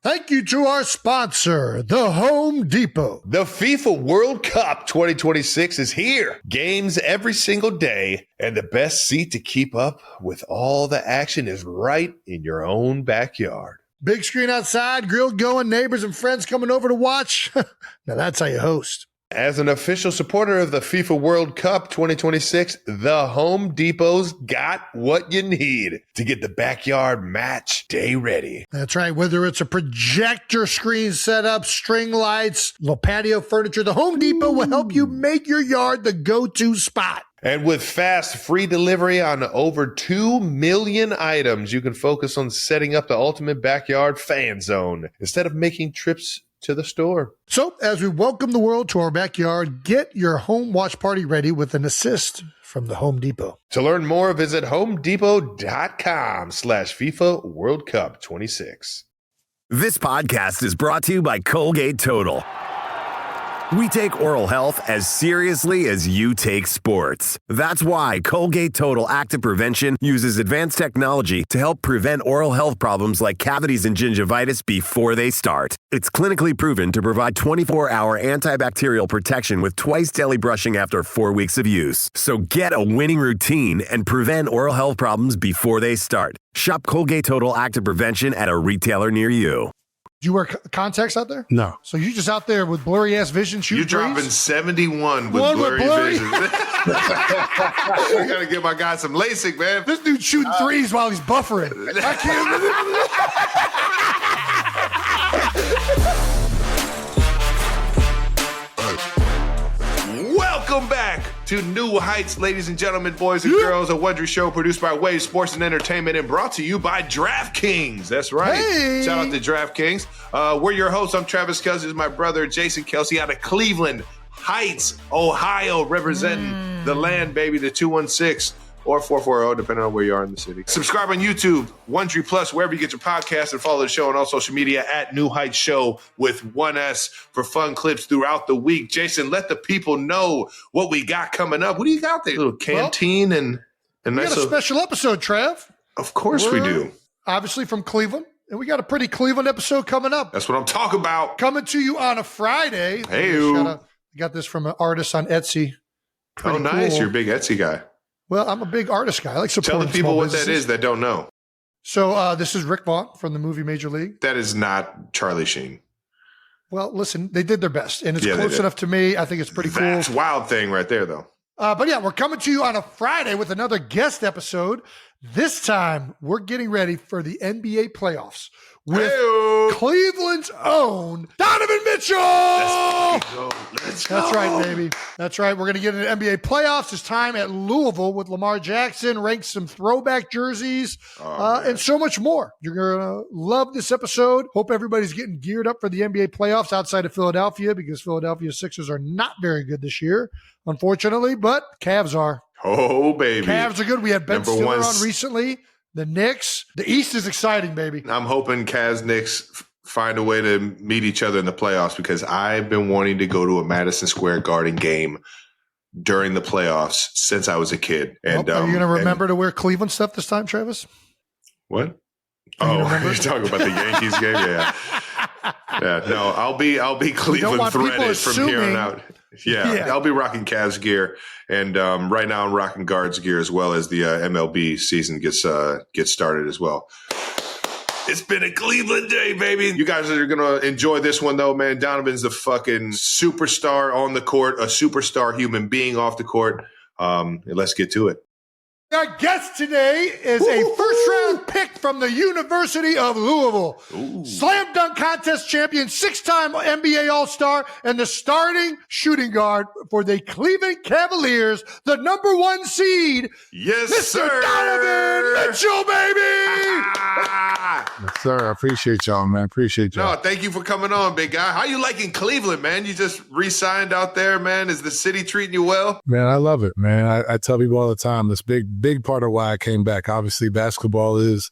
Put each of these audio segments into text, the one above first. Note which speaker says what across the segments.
Speaker 1: Thank you to our sponsor, the Home Depot.
Speaker 2: The FIFA World Cup 2026 is here. Games every single day, and the best seat to keep up with all the action is right in your own backyard.
Speaker 1: Big screen outside, grill going, neighbors and friends coming over to watch. Now that's how you host.
Speaker 2: As an official supporter of the FIFA World Cup 2026, the Home Depot's got what you need to get the backyard match day ready.
Speaker 1: That's right. Whether it's a projector screen setup, string lights, little patio furniture, the Home Depot will help you make your yard the go-to spot.
Speaker 2: And with fast, free delivery on over 2 million items, you can focus on setting up the ultimate backyard fan zone instead of making trips to the store.
Speaker 1: So, as we welcome the world to our backyard, get your home watch party ready with an assist from the Home Depot.
Speaker 2: To learn more, visit homedepot.com/FIFA World Cup 26.
Speaker 3: This podcast is brought to you by Colgate Total. We take oral health as seriously as you take sports. That's why Colgate Total Active Prevention uses advanced technology to help prevent oral health problems like cavities and gingivitis before they start. It's clinically proven to provide 24-hour antibacterial protection with twice daily brushing after 4 weeks of use. So get a winning routine and prevent oral health problems before they start. Shop Colgate Total Active Prevention at a retailer near you.
Speaker 1: Do you wear contacts out there?
Speaker 4: No.
Speaker 1: So you just out there with blurry-ass vision shooting
Speaker 2: You're dropping
Speaker 1: threes?
Speaker 2: 71 with blurry vision. I got to give my guy some LASIK, man.
Speaker 1: This dude's shooting threes while he's buffering. I
Speaker 2: can't. Welcome back to New Heights, ladies and gentlemen, boys and girls, a Wondery show produced by Wave Sports and Entertainment and brought to you by DraftKings. That's right.
Speaker 1: Hey.
Speaker 2: Shout out to DraftKings. We're your hosts. I'm Travis Cousins, my brother Jason Kelsey out of Cleveland Heights, Ohio, representing the land, baby, the 216 or 440, depending on where you are in the city. Subscribe on YouTube, Wondery Plus, wherever you get your podcast, and follow the show on all social media at New Heights Show with 1S for fun clips throughout the week. Jason, let the people know what we got coming up. What do you got there? A little canteen and
Speaker 1: we
Speaker 2: nice
Speaker 1: got a special episode, Trev.
Speaker 2: Of course we do.
Speaker 1: Obviously from Cleveland. And we got a pretty Cleveland episode coming up.
Speaker 2: That's what I'm talking about.
Speaker 1: Coming to you on a Friday.
Speaker 2: Hey,
Speaker 1: got this from an artist on Etsy.
Speaker 2: Pretty nice. Cool. You're a big Etsy guy.
Speaker 1: Well, I'm a big artist guy. I like supporting.
Speaker 2: Tell the people what that is that don't know.
Speaker 1: So this is Rick Vaughn from the movie Major League.
Speaker 2: That is not Charlie Sheen.
Speaker 1: Well, listen, they did their best, and it's close enough to me. I think it's pretty cool.
Speaker 2: That's Wild Thing right there, though.
Speaker 1: But yeah, we're coming to you on a Friday with another guest episode. This time, we're getting ready for the NBA playoffs with Cleveland's own Donovan Mitchell.
Speaker 2: Let's go.
Speaker 1: That's right, baby. That's right. We're going to get into NBA playoffs. It's time at Louisville with Lamar Jackson, rank some throwback jerseys, and so much more. You're going to love this episode. Hope everybody's getting geared up for the NBA playoffs outside of Philadelphia, because Philadelphia Sixers are not very good this year, unfortunately, but Cavs are.
Speaker 2: Oh, baby.
Speaker 1: Cavs are good. We had Ben Stiller on recently. The Knicks. The East is exciting, baby.
Speaker 2: I'm hoping Cavs Knicks find a way to meet each other in the playoffs, because I've been wanting to go to a Madison Square Garden game during the playoffs since I was a kid. And
Speaker 1: are you going to remember to wear Cleveland stuff this time, Travis?
Speaker 2: What? You're talking about the Yankees game? Yeah. Yeah. No, I'll be Cleveland threaded from here on out. Yeah, I'll be rocking Cavs gear, and right now I'm rocking Guards gear as well as the MLB season gets started as well. It's been a Cleveland day, baby. You guys are going to enjoy this one, though, man. Donovan's the fucking superstar on the court, a superstar human being off the court. Let's get to it.
Speaker 1: Our guest today is a first-round pick from the University of Louisville. Slam dunk contest champion, 6-time NBA All-Star, and the starting shooting guard for the Cleveland Cavaliers, the number 1 seed.
Speaker 2: Yes,
Speaker 1: Mr.
Speaker 2: sir.
Speaker 1: Donovan Mitchell, baby!
Speaker 4: Yes, sir. I appreciate y'all, man. Appreciate y'all.
Speaker 2: No, thank you for coming on, big guy. How you liking Cleveland, man? You just re-signed out there, man. Is the city treating you well?
Speaker 4: Man, I love it, man. I tell people all the time, this big part of why I came back. Obviously, basketball is,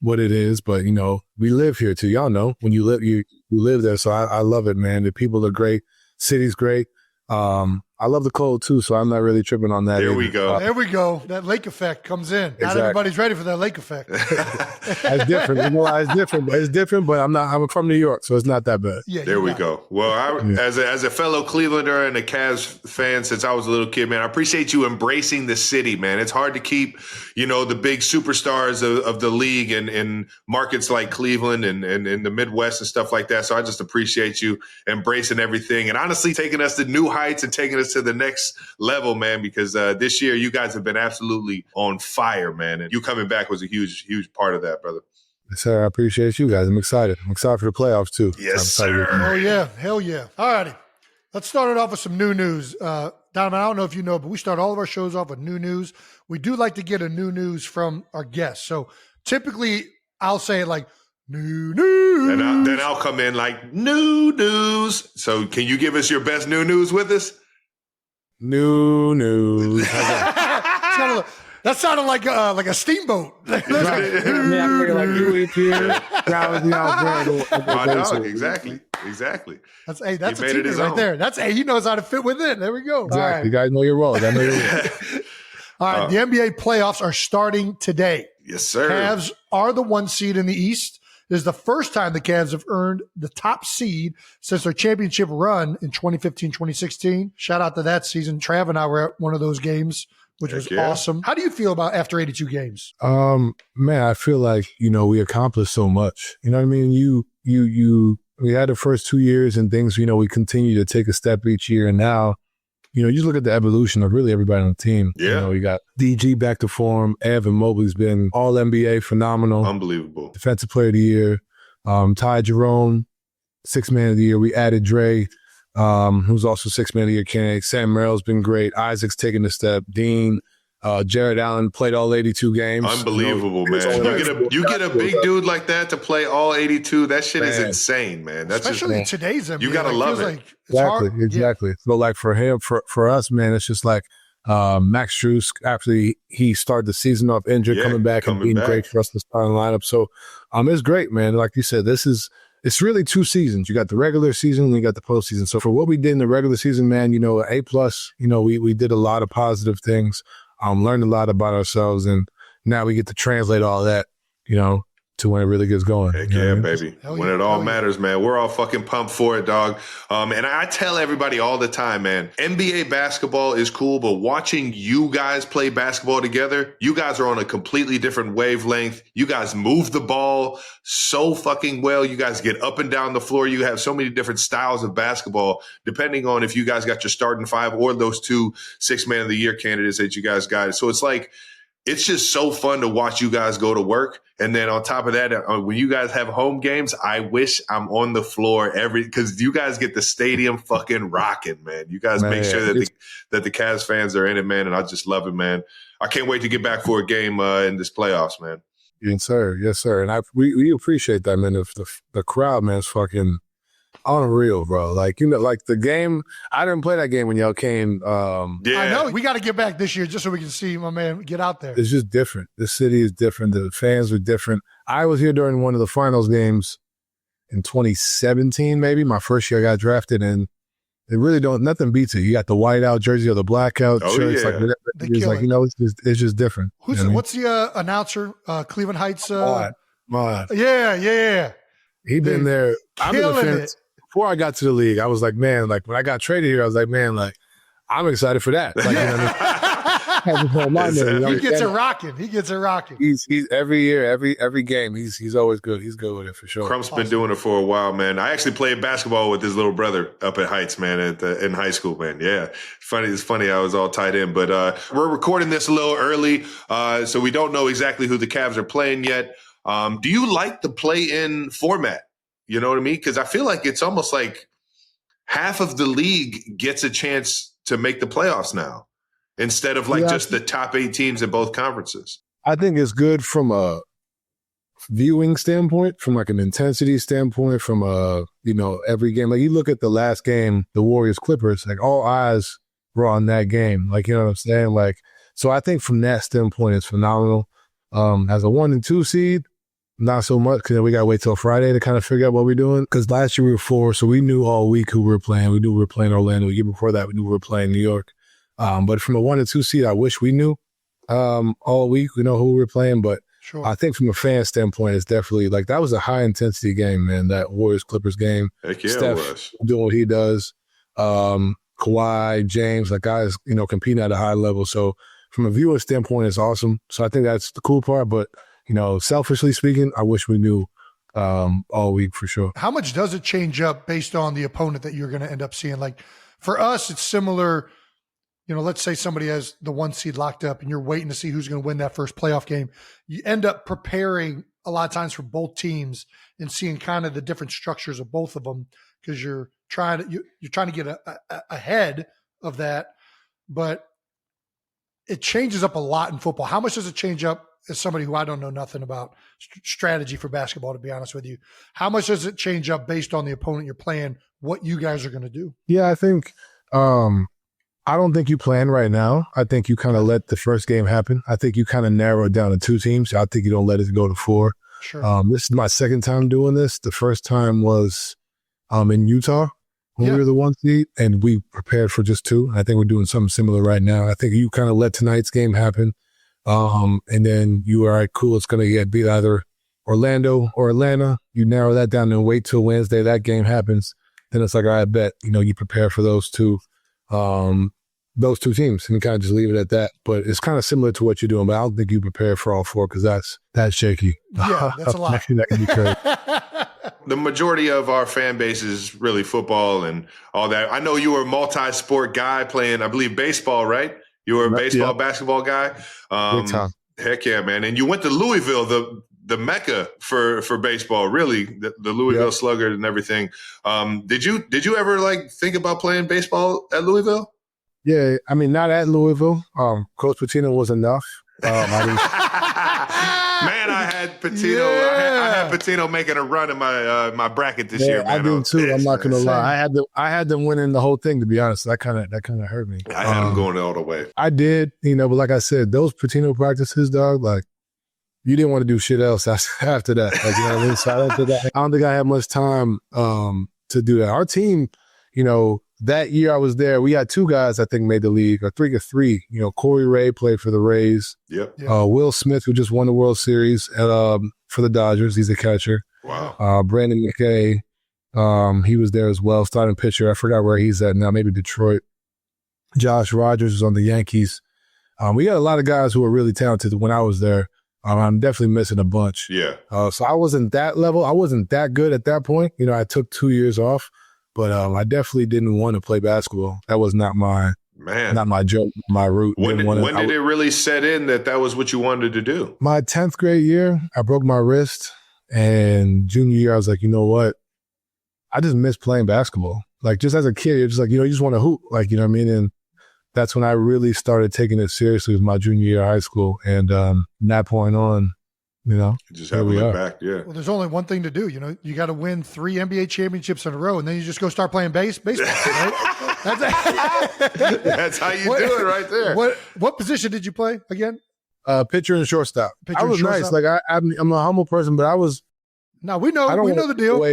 Speaker 4: what it is, but, we live here too. Y'all know when you live there. So I love it, man. The people are great. City's great. I I love the cold too, so I'm not really tripping on that.
Speaker 2: There we go.
Speaker 1: There we go. That lake effect comes in. Not everybody's ready for that lake effect.
Speaker 4: It's different. It's different. It's different, but I'm from New York, so it's not that bad.
Speaker 2: Yeah, there we go. Well, as a fellow Clevelander and a Cavs fan since I was a little kid, man, I appreciate you embracing the city, man. It's hard to keep, the big superstars of the league in markets like Cleveland and in the Midwest and stuff like that. So I just appreciate you embracing everything and honestly taking us to new heights and taking us to the next level, man, because this year you guys have been absolutely on fire, man. And you coming back was a huge, huge part of that, brother.
Speaker 4: Yes, sir. I appreciate you guys. I'm excited. I'm excited for the playoffs, too.
Speaker 2: Yes, sir.
Speaker 1: Oh, yeah. Hell yeah. All righty. Let's start it off with some new news. Donovan, I don't know if you know, but we start all of our shows off with new news. We do like to get a new news from our guests. So typically I'll say it like, new news.
Speaker 2: And then I'll come in like, new news. So can you give us your best new news with us?
Speaker 4: New news.
Speaker 1: That sounded like a steamboat.
Speaker 2: My dog, exactly.
Speaker 1: That's a teammate right there. He knows how to fit within. There we go.
Speaker 4: Exactly.
Speaker 1: All right.
Speaker 4: You guys know your role.
Speaker 1: All right. The NBA playoffs are starting today.
Speaker 2: Yes, sir.
Speaker 1: Cavs are the 1 seed in the East. This is the first time the Cavs have earned the top seed since their championship run in 2015-2016. Shout out to that season. Trav and I were at one of those games, which was awesome. How do you feel about after 82 games?
Speaker 4: Man, I feel like, we accomplished so much. You know what I mean? We had the first 2 years and things, we continue to take a step each year. And now, you just look at the evolution of really everybody on the team.
Speaker 2: Yeah.
Speaker 4: We got DG back to form. Evan Mobley's been all NBA, phenomenal.
Speaker 2: Unbelievable.
Speaker 4: Defensive player of the year. Ty Jerome, 6th man of the year. We added Dre, who's also 6th man of the year candidate. Sam Merrill's been great. Isaac's taking a step. Dean, Jared Allen played all 82 games.
Speaker 2: Unbelievable, man. You get a big dude like that to play all 82. That shit is insane, man. That's
Speaker 1: especially today's NBA.
Speaker 2: You gotta love it.
Speaker 4: Exactly. So like for him, for us, man, it's just like Max Strus after he started the season off injured, coming back and being great for us to start in the lineup. So it's great, man. Like you said, it's really 2 seasons. You got the regular season and you got the postseason. So for what we did in the regular season, man, A+, we did a lot of positive things. Learned a lot about ourselves, and now we get to translate all that, to when it really gets going.
Speaker 2: Heck yeah, baby. When it all matters, man. We're all fucking pumped for it, dog. And I tell everybody all the time, man, NBA basketball is cool, but watching you guys play basketball together, you guys are on a completely different wavelength. You guys move the ball so fucking well. You guys get up and down the floor. You have so many different styles of basketball, depending on if you guys got your starting 5 or those 2 6th man of the year candidates that you guys got. So it's like, it's just so fun to watch you guys go to work. And then on top of that, when you guys have home games, I wish I'm on the floor because you guys get the stadium fucking rocking, man. You guys make sure that the Cavs fans are in it, man. And I just love it, man. I can't wait to get back for a game in this playoffs, man.
Speaker 4: Yes, sir. And we appreciate that, man. The crowd, man, is fucking unreal, bro. Like, like the game, I didn't play that game when y'all came.
Speaker 1: I know. We got to get back this year just so we can see my man get out there.
Speaker 4: It's just different. The city is different. The fans are different. I was here during one of the finals games in 2017, maybe, my first year I got drafted, and they really nothing beats it. You got the whiteout jersey or the blackout shirts.
Speaker 2: Yeah.
Speaker 4: It's just different.
Speaker 1: What's the announcer, Cleveland Heights?
Speaker 4: Mod.
Speaker 1: Yeah.
Speaker 4: He been there.
Speaker 1: Killing it.
Speaker 4: Before I got to the league, I was like, man, like when I got traded here, I was like, man, like I'm excited for that. Like,
Speaker 1: He gets it rocking.
Speaker 4: He's every year, every game, he's always good. He's good with it for sure.
Speaker 2: Crump's been doing it for a while, man. I actually played basketball with his little brother up at Heights, man, in high school, man. Yeah. It's funny. I was all tied in, but we're recording this a little early, so we don't know exactly who the Cavs are playing yet. Do you like the play-in format? You know what I mean? Because I feel like it's almost like half of the league gets a chance to make the playoffs now instead of just the top 8 teams in both conferences.
Speaker 4: I think it's good from a viewing standpoint, from like an intensity standpoint, from every game. Like you look at the last game, the Warriors-Clippers, like all eyes were on that game. Like, you know what I'm saying? Like, so I think from that standpoint, it's phenomenal. As a 1 and 2 seed, not so much because we got to wait till Friday to kind of figure out what we're doing. Because last year we were 4, so we knew all week who we were playing. We knew we were playing Orlando. The year before that, we knew we were playing New York. But from a 1 and 2 seed, I wish we knew all week. We know who we were playing, but sure. I think from a fan standpoint, it's definitely like that was a high intensity game, man. That Warriors-Clippers game.
Speaker 2: Heck yeah,
Speaker 4: Steph
Speaker 2: it was. Doing
Speaker 4: what he does. Kawhi, James, like guys, competing at a high level. So from a viewer standpoint, it's awesome. So I think that's the cool part. But, selfishly speaking, I wish we knew all week for sure.
Speaker 1: How much does it change up based on the opponent that you're going to end up seeing? Like for us, it's similar. Let's say somebody has the 1 seed locked up and you're waiting to see who's going to win that first playoff game. You end up preparing a lot of times for both teams and seeing kind of the different structures of both of them because you're trying to get ahead of that. But it changes up a lot in football. How much does it change up as somebody who I don't know nothing about strategy for basketball, to be honest with you? How much does it change up based on the opponent you're playing, what you guys are going to do?
Speaker 4: Yeah, I think I don't think you plan right now. I think you kind of let the first game happen. I think you kind of narrow it down to 2 teams. I think you don't let it go to 4.
Speaker 1: Sure.
Speaker 4: This is my second time doing this. The first time was in Utah when we were the 1 seed, and we prepared for just 2. I think we're doing something similar right now. I think you kind of let tonight's game happen, and then you are all right, cool. It's going to be either Orlando or Atlanta. You narrow that down and wait till Wednesday. That game happens. Then it's like, all right, I bet, you prepare for those 2 teams and kind of just leave it at that. But it's kind of similar to what you're doing, but I don't think you prepare for all 4 because that's shaky.
Speaker 1: Yeah, that's a lot.
Speaker 4: That can be crazy.
Speaker 2: The majority of our fan base is really football and all that. I know you were a multi-sport guy playing, I believe, baseball, right? You were a baseball, basketball guy.
Speaker 4: Big time.
Speaker 2: Heck yeah, man. And you went to Louisville, the mecca for baseball, really, the Louisville Sluggers and everything. Did you ever think about playing baseball at Louisville?
Speaker 4: Yeah, I mean, not at Louisville. Coach Pitino was enough.
Speaker 2: Man, I had Pitino. Yeah. I had Pitino making a run in my bracket this year. Man,
Speaker 4: I did too. I'm not gonna lie. I had them winning the whole thing. To be honest, that kind of hurt me.
Speaker 2: I had them going all the way.
Speaker 4: I did, but like I said, those Pitino practices, dog, you didn't want to do shit else after that. What I mean? So after that, I don't think I had much time to do that. Our team, that year I was there, we had 2 guys I think made the league, or 3. Corey Ray played for the Rays.
Speaker 2: Yep.
Speaker 4: Will Smith, who just won the World Series for the Dodgers. He's a catcher.
Speaker 2: Wow.
Speaker 4: Brandon McKay, he was there as well, starting pitcher. I forgot where he's at now, maybe Detroit. Josh Rogers was on the Yankees. We got a lot of guys who were really talented when I was there. I'm definitely missing a bunch.
Speaker 2: Yeah.
Speaker 4: So I wasn't that level. I wasn't that good at that point. I took 2 years off. But I definitely didn't want to play basketball. That was not my joke, my route.
Speaker 2: When did it really set in that was what you wanted to do?
Speaker 4: My 10th grade year, I broke my wrist. And junior year, I was like, you know what? I just miss playing basketball. Just as a kid, you're just like, you just want to hoop. You know what I mean? And that's when I really started taking it seriously. It was my junior year of high school. And from that point on,
Speaker 2: you just have to look back, yeah.
Speaker 1: Well, there's only one thing to do. You got to win 3 NBA championships in a row, and then you just go start playing baseball, right?
Speaker 2: That's how you do it right there.
Speaker 1: What position did you play again?
Speaker 4: Pitcher and shortstop. I was nice. I'm a humble person, but I was.
Speaker 1: No, we know the deal.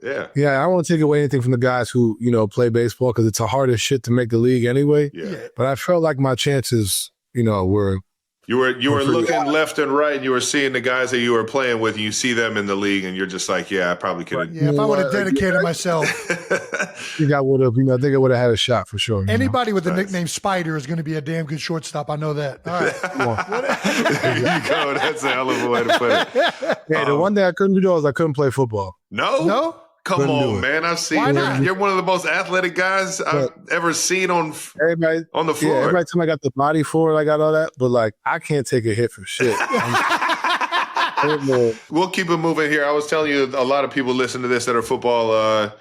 Speaker 4: Yeah, I don't want to take away anything from the guys who play baseball because it's the hardest shit to make the league anyway.
Speaker 2: Yeah.
Speaker 4: But I felt like my chances, were.
Speaker 2: You were looking left and right, and you were seeing the guys that you were playing with, and you see them in the league, and you're just like, yeah, I probably could have.
Speaker 1: Yeah, if I would have dedicated myself.
Speaker 4: I think I would have, I think I would have had a shot for sure.
Speaker 1: Anybody with the nickname Spider is going to be a damn good shortstop. I know that. All right.
Speaker 2: There you go. That's a hell of a way to put it.
Speaker 4: Hey, the one thing I couldn't do was I couldn't play football.
Speaker 2: No? Come on, man. I've seen you're one of the most athletic guys I've ever seen on the floor.
Speaker 4: Yeah, every time I got the body for it, I got all that. But I can't take a hit for shit.
Speaker 2: We'll keep it moving here. I was telling you, a lot of people listen to this that are football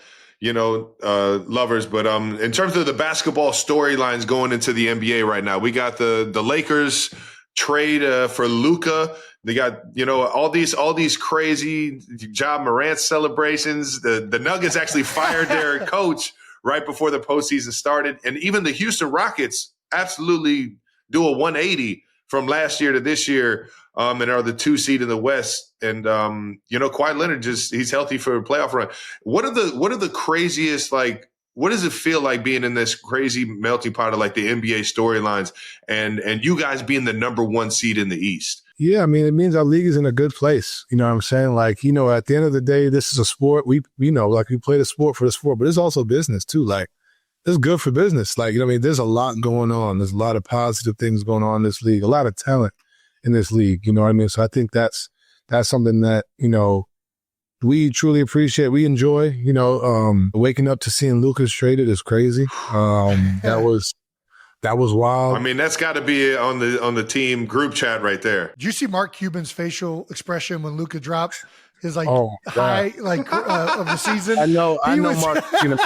Speaker 2: lovers. But in terms of the basketball storylines going into the NBA right now, we got the Lakers trade for Luka. They got, all these crazy Ja Morant celebrations. The Nuggets actually fired their coach right before the postseason started. And even the Houston Rockets absolutely do a 180 from last year to this year. and are the 2 seed in the West. And Kawhi Leonard he's healthy for a playoff run. What are the craziest, like, what does it feel like being in this crazy melting pot of like the NBA storylines and you guys being the number 1 seed in the East?
Speaker 4: Yeah, I mean, it means our league is in a good place. You know what I'm saying? Like, at the end of the day, this is a sport. We play the sport for the sport, but it's also business too. Like, it's good for business. Like, there's a lot going on. There's a lot of positive things going on in this league, a lot of talent in this league. You know what I mean? So I think that's something that, we truly appreciate. We enjoy, waking up to seeing Luka's traded is crazy. That was wild.
Speaker 2: I mean, that's got to be on the team group chat right there.
Speaker 1: Did you see Mark Cuban's facial expression when Luka dropped his high of the season?
Speaker 4: I know Mark Cuban.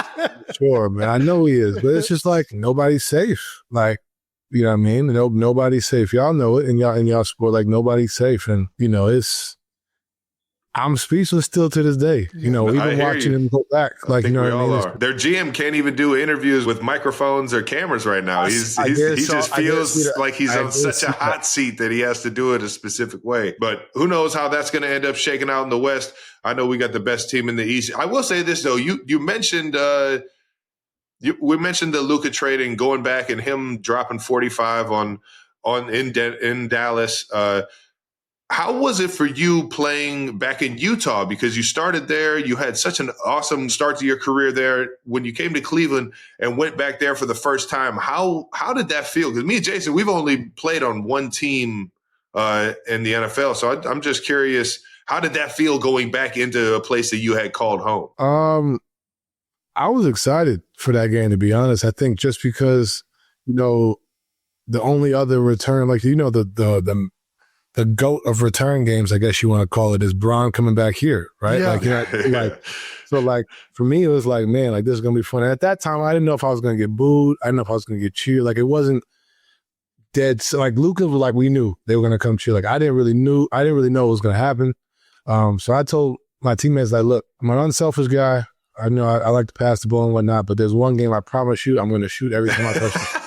Speaker 4: Sure, man. I know he is, but it's just like nobody's safe. Like, you know what I mean? Nobody's safe. Y'all know it in y'all sport. Like, nobody's safe, and I'm speechless still to this day. Even watching him go back. Like, you know what I mean?
Speaker 2: Their GM can't even do interviews with microphones or cameras right now. He just feels like he's on such a hot seat that he has to do it a specific way. But who knows how that's going to end up shaking out in the West. I know we got the best team in the East. I will say this, though. You mentioned we mentioned the Luka trade and going back and him dropping 45 in Dallas. How was it for you playing back in Utah? Because you started there, you had such an awesome start to your career there. When you came to Cleveland and went back there for the first time, how did that feel? Because me and Jason, we've only played on one team in the NFL. So I'm just curious, how did that feel going back into a place that you had called home?
Speaker 4: I was excited for that game, to be honest. I think just because, the only other return, like, the GOAT of return games, I guess you want to call it, is Bron coming back here, right?
Speaker 1: Yeah.
Speaker 4: So for me, it was like, man, like, this is going to be fun. And at that time, I didn't know if I was going to get booed. I didn't know if I was going to get cheered. Like, it wasn't dead. So, like, Luka was like, we knew they were going to come cheer. Like, I didn't really know what was going to happen. So I told my teammates, like, look, I'm an unselfish guy. I know I like to pass the ball and whatnot, but there's one game I promise you I'm going to shoot every time I touch it.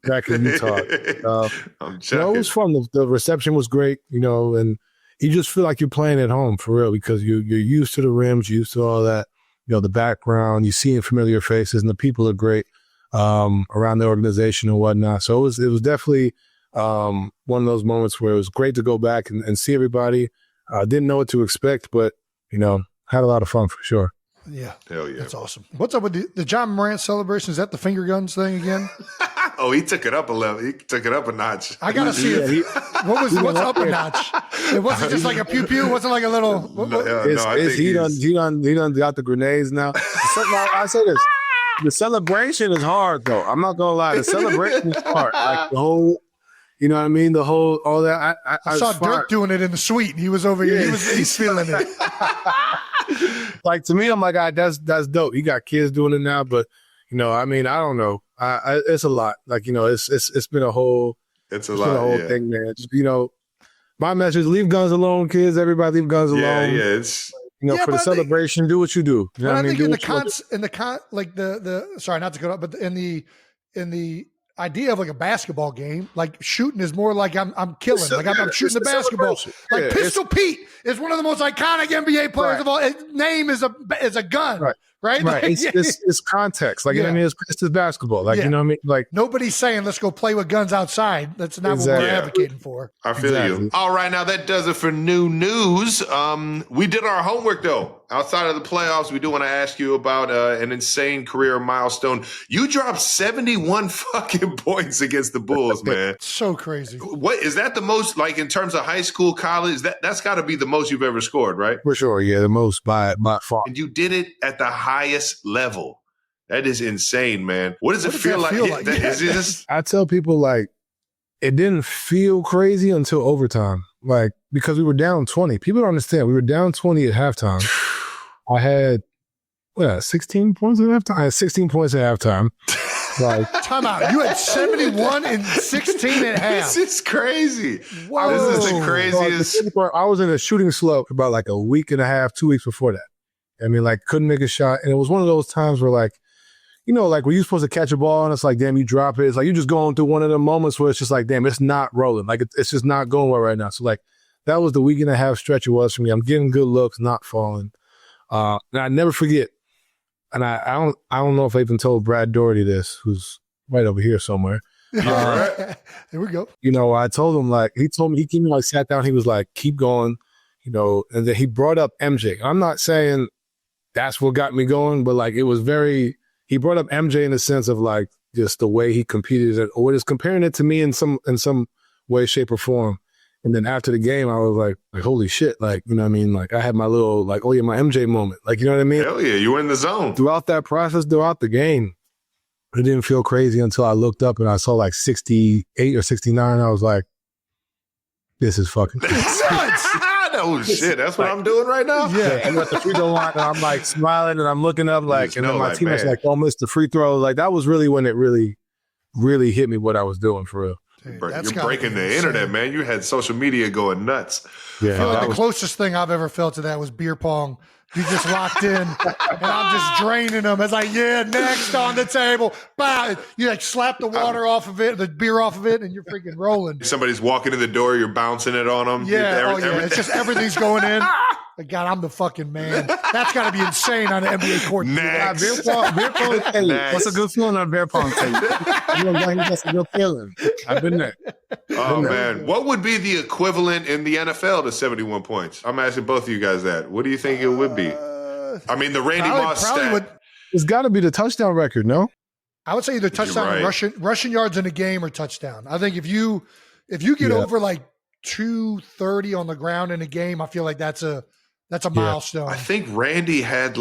Speaker 4: Back in Utah. It was fun. The reception was great, and you just feel like you're playing at home for real because you're used to the rims, you're used to all that, the background, you see familiar faces, and the people are great around the organization and whatnot. So it was definitely one of those moments where it was great to go back and see everybody. Didn't know what to expect, but, had a lot of fun for sure.
Speaker 1: Yeah.
Speaker 2: Hell yeah.
Speaker 1: That's awesome. What's up with the John Morant celebration? Is that the finger guns thing again?
Speaker 2: Oh, he took it up a level. He took it up a notch.
Speaker 1: I gotta see what's up a notch. It wasn't just like a pew pew. It wasn't like a little.
Speaker 4: He done got the grenades now. I say this: the celebration is hard, though. I'm not gonna lie. The celebration is hard. Like the whole. You know what I mean? All that.
Speaker 1: I saw Dirk doing it in the suite, and he was over here. He's feeling it.
Speaker 4: Like, to me, I'm like, that's dope. You got kids doing it now, but I mean, I don't know. It's a lot. Like, it's been a whole. It's a whole thing, man. Just, my message: leave guns alone, kids. Everybody, leave guns alone.
Speaker 2: Yeah, it's.
Speaker 4: For the celebration, do what you do. You know what I mean?
Speaker 1: Sorry, not to cut up, but in the idea of like a basketball game, like shooting is more like I'm killing, like I'm shooting the basketball. Like Pistol Pete is one of the most iconic NBA players of all. His name is a gun, right?
Speaker 4: Right. It's context. Like, it's basketball. Like, you know what I mean? Like,
Speaker 1: nobody's saying let's go play with guns outside. That's not what we're advocating for.
Speaker 2: I feel you. All right, now that does it for new news. We did our homework though. Outside of the playoffs, we do want to ask you about an insane career milestone. You dropped 71 fucking points against the Bulls, man.
Speaker 1: So crazy.
Speaker 2: What is that the most, like, in terms of high school, college? That's got to be the most you've ever scored, right?
Speaker 4: For sure, yeah, the most by far.
Speaker 2: And you did it at the highest level. That is insane, man. What does it feel like?
Speaker 4: I tell people, like, it didn't feel crazy until overtime, like, because we were down 20. People don't understand. We were down 20 at halftime. I had 16 points at halftime. I had 16 points at halftime. Like,
Speaker 1: time out. You had 71 and 16 at half.
Speaker 2: This is crazy.
Speaker 1: Whoa.
Speaker 2: This is the craziest.
Speaker 4: I was in a shooting slope about like a week and a half, 2 weeks before that. I mean, like, couldn't make a shot. And it was one of those times where, like, like when you're supposed to catch a ball and it's like, damn, you drop it. It's like you're just going through one of the moments where it's just like, damn, it's not rolling. Like it's just not going well right now. So like that was the week and a half stretch it was for me. I'm getting good looks, not falling. And I never forget. And I don't know if I even told Brad Doherty this, who's right over here somewhere.
Speaker 1: There we go.
Speaker 4: I told him he told me, he came in, sat down, he was like, keep going, and then he brought up MJ. I'm not saying that's what got me going, but it was he brought up MJ in the sense of just the way he competed or just comparing it to me in some way, shape or form. And then after the game, I was like, holy shit. I had my little, oh yeah, my MJ moment. You know what I mean?
Speaker 2: Hell yeah, you were in the zone.
Speaker 4: Throughout that process, throughout the game, it didn't feel crazy until I looked up and I saw 68 or 69. I was like, this is fucking
Speaker 2: oh shit, that's what I'm doing right now?
Speaker 4: Yeah. And at the free throw line, and I'm smiling and I'm looking up and then my teammates missed the free throw. That was really when it really, really hit me what I was doing for real.
Speaker 2: Dude, you're breaking the internet, man. You had social media going nuts.
Speaker 1: Yeah, I feel like the closest thing I've ever felt to that was beer pong. You just locked in, and I'm just draining them. It's like, yeah, next on the table. Bah! You slap the water off of it, the beer off of it, and you're freaking rolling.
Speaker 2: Somebody's walking in the door, you're bouncing it on them.
Speaker 1: Yeah, it's just everything's going in. God, I'm the fucking man. That's got to be insane on an NBA court.
Speaker 2: Next.
Speaker 4: Beer pong. Hey, what's a good feeling on beer pong? That's a good feeling. I've been there.
Speaker 2: Oh, man. What would be the equivalent in the NFL to 71 points? I'm asking both of you guys that. What do you think it would be? I mean, the Randy Moss stat.
Speaker 4: It's got to be the touchdown record, no?
Speaker 1: I would say either touchdown or rushing yards in a game or touchdown. I think if you get over 230 on the ground in a game, I feel like that's a milestone.
Speaker 2: I think Randy had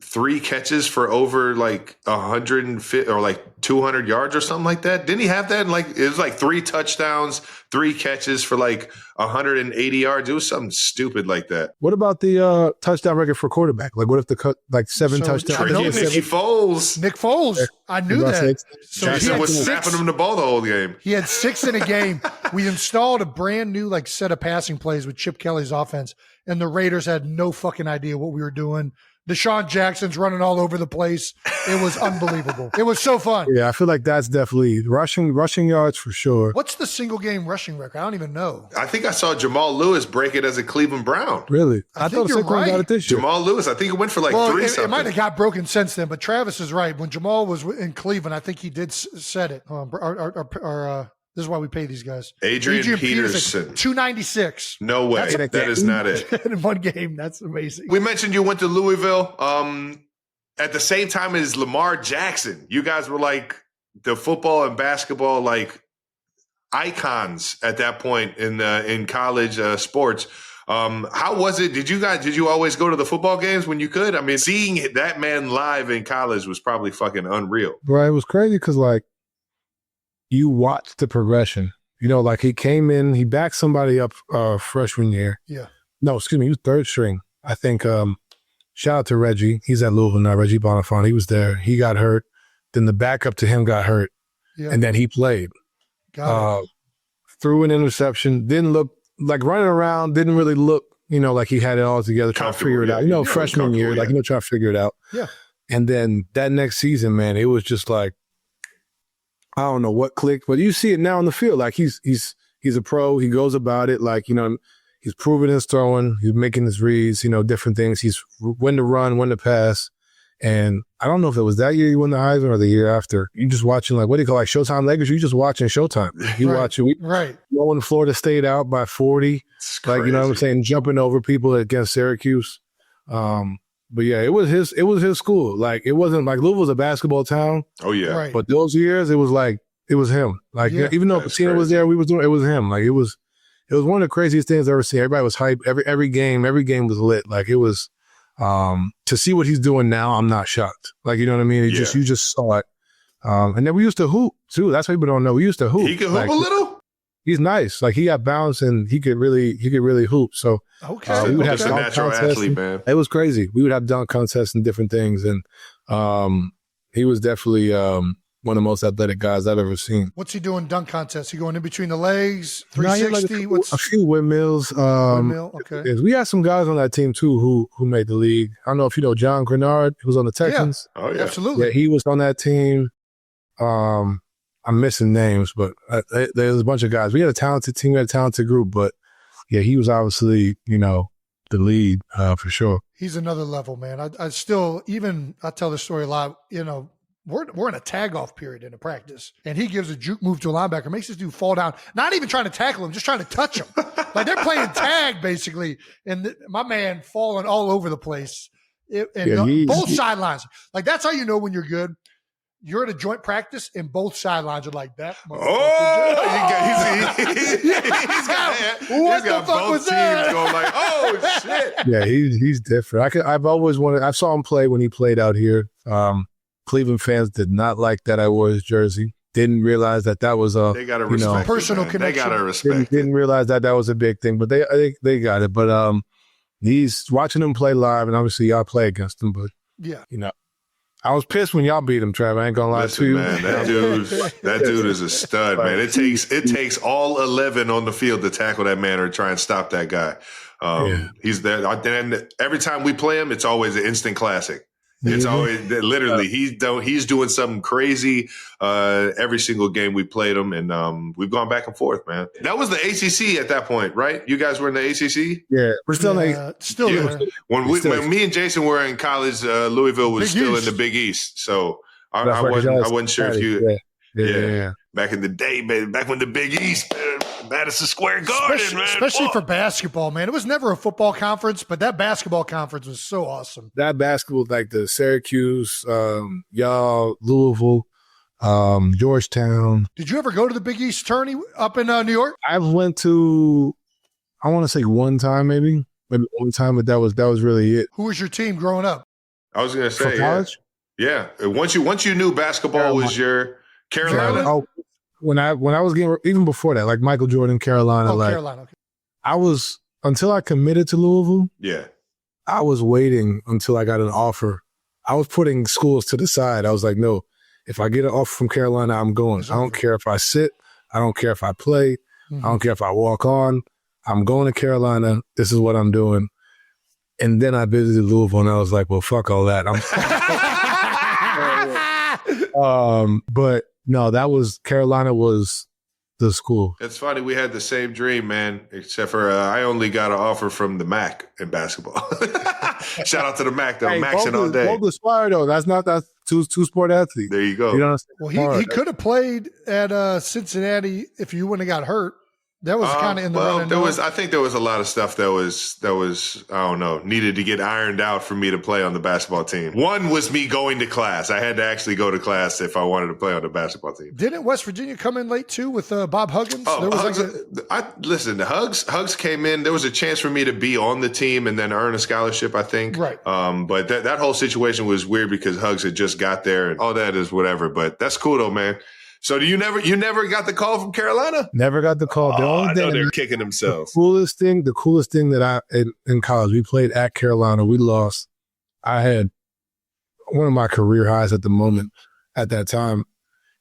Speaker 2: 3 catches for over 150 or 200 yards or something like that. Didn't he have that? It was 3 touchdowns, 3 catches for 180 yards. It was something stupid like that.
Speaker 4: What about the touchdown record for quarterback? What if the 7 touchdowns?
Speaker 2: Nick
Speaker 1: Foles. I knew that.
Speaker 2: So Jackson was snapping him the ball the whole game.
Speaker 1: He had 6 in a game. We installed a brand new set of passing plays with Chip Kelly's offense, and the Raiders had no fucking idea what we were doing. Deshaun Jackson's running all over the place. It was unbelievable. It was so fun.
Speaker 4: Yeah, I feel like that's definitely rushing yards for sure.
Speaker 1: What's the single game rushing record? I don't even know.
Speaker 2: I think I saw Jamal Lewis break it as a Cleveland Brown.
Speaker 4: Really? I thought Saquon got it this year.
Speaker 2: Jamal Lewis, I think it went for 3 something.
Speaker 1: It might have got broken since then, but Travis is right. When Jamal was in Cleveland, I think he did set it. This is why we pay these guys.
Speaker 2: Adrian Peterson.
Speaker 1: 296.
Speaker 2: No way. That is not it.
Speaker 1: In one game. That's amazing.
Speaker 2: We mentioned you went to Louisville at the same time as Lamar Jackson. You guys were the football and basketball icons at that point in college sports. How was it? Did you always go to the football games when you could? I mean, seeing that man live in college was probably fucking unreal.
Speaker 4: Bro, it was crazy because you watched the progression. He came in, he backed somebody up freshman year.
Speaker 1: Yeah.
Speaker 4: No, excuse me, he was 3rd string. I think, shout out to Reggie. He's at Louisville now, Reggie Bonifant. He was there. He got hurt. Then the backup to him got hurt. Yeah. And then he played. Threw an interception, didn't look, running around, didn't really look, like he had it all together, trying to figure it out. Freshman year, trying to figure it out.
Speaker 1: Yeah.
Speaker 4: And then that next season, man, it was just I don't know what clicked, but you see it now on the field. He's a pro. He goes about it. He's proving his throwing. He's making his reads, different things. He's when to run, when to pass. And I don't know if it was that year you won the Heisman or the year after. You just watching what do you call Showtime Lakers? You just watching Showtime. You watch it.
Speaker 1: Right.
Speaker 4: Blowing Florida State out by 40. You know what I'm saying? Jumping over people against Syracuse. But yeah, it was his school. It wasn't Louisville's a basketball town.
Speaker 2: Oh yeah.
Speaker 1: Right.
Speaker 4: But those years, it was him. Even though Patino was there, it was him. It was one of the craziest things I've ever seen. Everybody was hyped. Every game was lit. It was to see what he's doing now, I'm not shocked. You know what I mean? You just saw it. And then we used to hoop too. That's what people don't know. We used to hoop.
Speaker 2: He could hoop a little?
Speaker 4: He's nice. He got bounce and he could really hoop. So we would have
Speaker 2: a natural athlete, man.
Speaker 4: It was crazy. We would have dunk contests and different things. And he was definitely one of the most athletic guys I've ever seen.
Speaker 1: What's he doing dunk contest? He going in between the legs, 360?
Speaker 4: A few windmills.
Speaker 1: Okay.
Speaker 4: We had some guys on that team too who made the league. I don't know if you know John Grenard, who was on the Texans.
Speaker 2: Yeah. Oh yeah,
Speaker 1: absolutely.
Speaker 4: Yeah, he was on that team. I'm missing names, but there's a bunch of guys. We had a talented team, we had a talented group, but yeah, he was obviously, the lead for sure.
Speaker 1: He's another level, man. I still, I tell this story a lot, we're in a tag-off period in a practice, and he gives a juke move to a linebacker, makes this dude fall down, not even trying to tackle him, just trying to touch him. Like they're playing tag, basically, and my man falling all over the place. Both sidelines. Like, that's how you know when you're good. You're at a joint practice, and both sidelines are like that.
Speaker 2: He's got both teams going like, oh, shit.
Speaker 4: Yeah, he's different. I've always wanted – I saw him play when he played out here. Cleveland fans did not like that I wore his jersey. Didn't realize that was a
Speaker 2: they got to respect
Speaker 1: personal
Speaker 2: it,
Speaker 1: connection.
Speaker 2: They got to respect.
Speaker 4: Didn't realize that was a big thing, but they got it. But he's watching him play live, and obviously y'all play against him. But I was pissed when y'all beat him, Trav. I ain't gonna lie to you,
Speaker 2: man. That dude is a stud, man. It takes all 11 on the field to tackle that man or try and stop that guy. He's there. And every time we play him, it's always an instant classic. It's always literally he's doing something crazy every single game we played him, and we've gone back and forth, man. That was the ACC at that point, right? You guys were in the ACC.
Speaker 4: Yeah, we're still
Speaker 1: still there.
Speaker 2: When me and Jason were in college, Louisville was still in the Big East, so I wasn't sure if you. Yeah. Back in the day, baby. Back when the Big East, Madison Square Garden,
Speaker 1: especially for basketball, man. It was never a football conference, but that basketball conference was so awesome.
Speaker 4: That basketball, like the Syracuse, y'all, Louisville, Georgetown.
Speaker 1: Did you ever go to the Big East tourney up in New York?
Speaker 4: I went to, I want to say one time, maybe one time, but that was really it.
Speaker 1: Who was your team growing up?
Speaker 2: I was going to say,
Speaker 4: for college?
Speaker 2: Yeah. Once you knew basketball was your Carolina.
Speaker 4: Oh, when I was getting, even before that, like Michael Jordan, Carolina.
Speaker 1: Carolina. Okay.
Speaker 4: I was, until I committed to Louisville.
Speaker 2: Yeah.
Speaker 4: I was waiting until I got an offer. I was putting schools to the side. I was like, no, if I get an offer from Carolina, I'm going. I don't care if I sit. I don't care if I play. I don't care if I walk on. I'm going to Carolina. This is what I'm doing. And then I visited Louisville, and I was like, well, fuck all that. But no, Carolina was the school.
Speaker 2: It's funny. We had the same dream, man, except for I only got an offer from the MAC in basketball. Shout out to the MAC, though.
Speaker 4: Hey,
Speaker 2: Maxing all day.
Speaker 4: Both aspire, though. That's two-sport athlete.
Speaker 2: There you go.
Speaker 4: You know
Speaker 1: well, he could have played at Cincinnati if you wouldn't have got hurt. That was kind of in the running.
Speaker 2: I think there was a lot of stuff that was I don't know, needed to get ironed out for me to play on the basketball team. One was me going to class. I had to actually go to class if I wanted to play on the basketball team.
Speaker 1: Didn't West Virginia come in late too with Bob Huggins?
Speaker 2: Listen, Hugs came in. There was a chance for me to be on the team and then earn a scholarship, I think.
Speaker 1: Right.
Speaker 2: But that whole situation was weird because Hugs had just got there and all that is whatever. But that's cool though, man. So you never got the call from Carolina?
Speaker 4: Never got the call.
Speaker 2: I know they're kicking themselves.
Speaker 4: The coolest thing that in college, we played at Carolina. We lost. I had one of my career highs at the moment at that time.